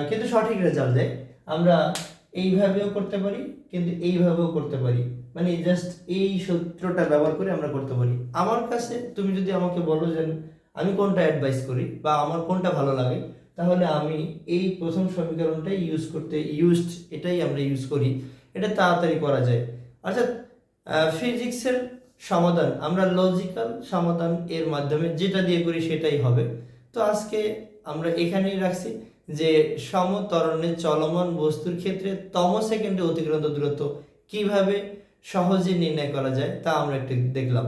কিন্তু সঠিক রেজাল্ট দেয়। আমরা এইভাবেও করতে পারি কিন্তু এইভাবেও করতে পারি, মানে জাস্ট এই সূত্রটা ব্যবহার করে আমরা করতে পারি। আমার কাছে তুমি যদি আমাকে বলো যে আমি কোনটা অ্যাডভাইস করি বা আমার কোনটা ভালো লাগে, তাহলে আমি এই প্রথম সমীকরণটাই এটাই আমরা ইউজ করি, এটা তাড়াতাড়ি করা যায়। অর্থাৎ ফিজিক্সের সমাধান আমরা লজিক্যাল সমাধান এর মাধ্যমে যেটা দিয়ে করি সেটাই হবে। তো আজকে আমরা এখানেই রাখছি যে সমত্বরণে চলমান বস্তুর ক্ষেত্রে তম সেকেন্ডে অতিক্রান্ত দূরত্ব কিভাবে সহজে নির্ণয় করা যায় তা আমরা একটু দেখলাম।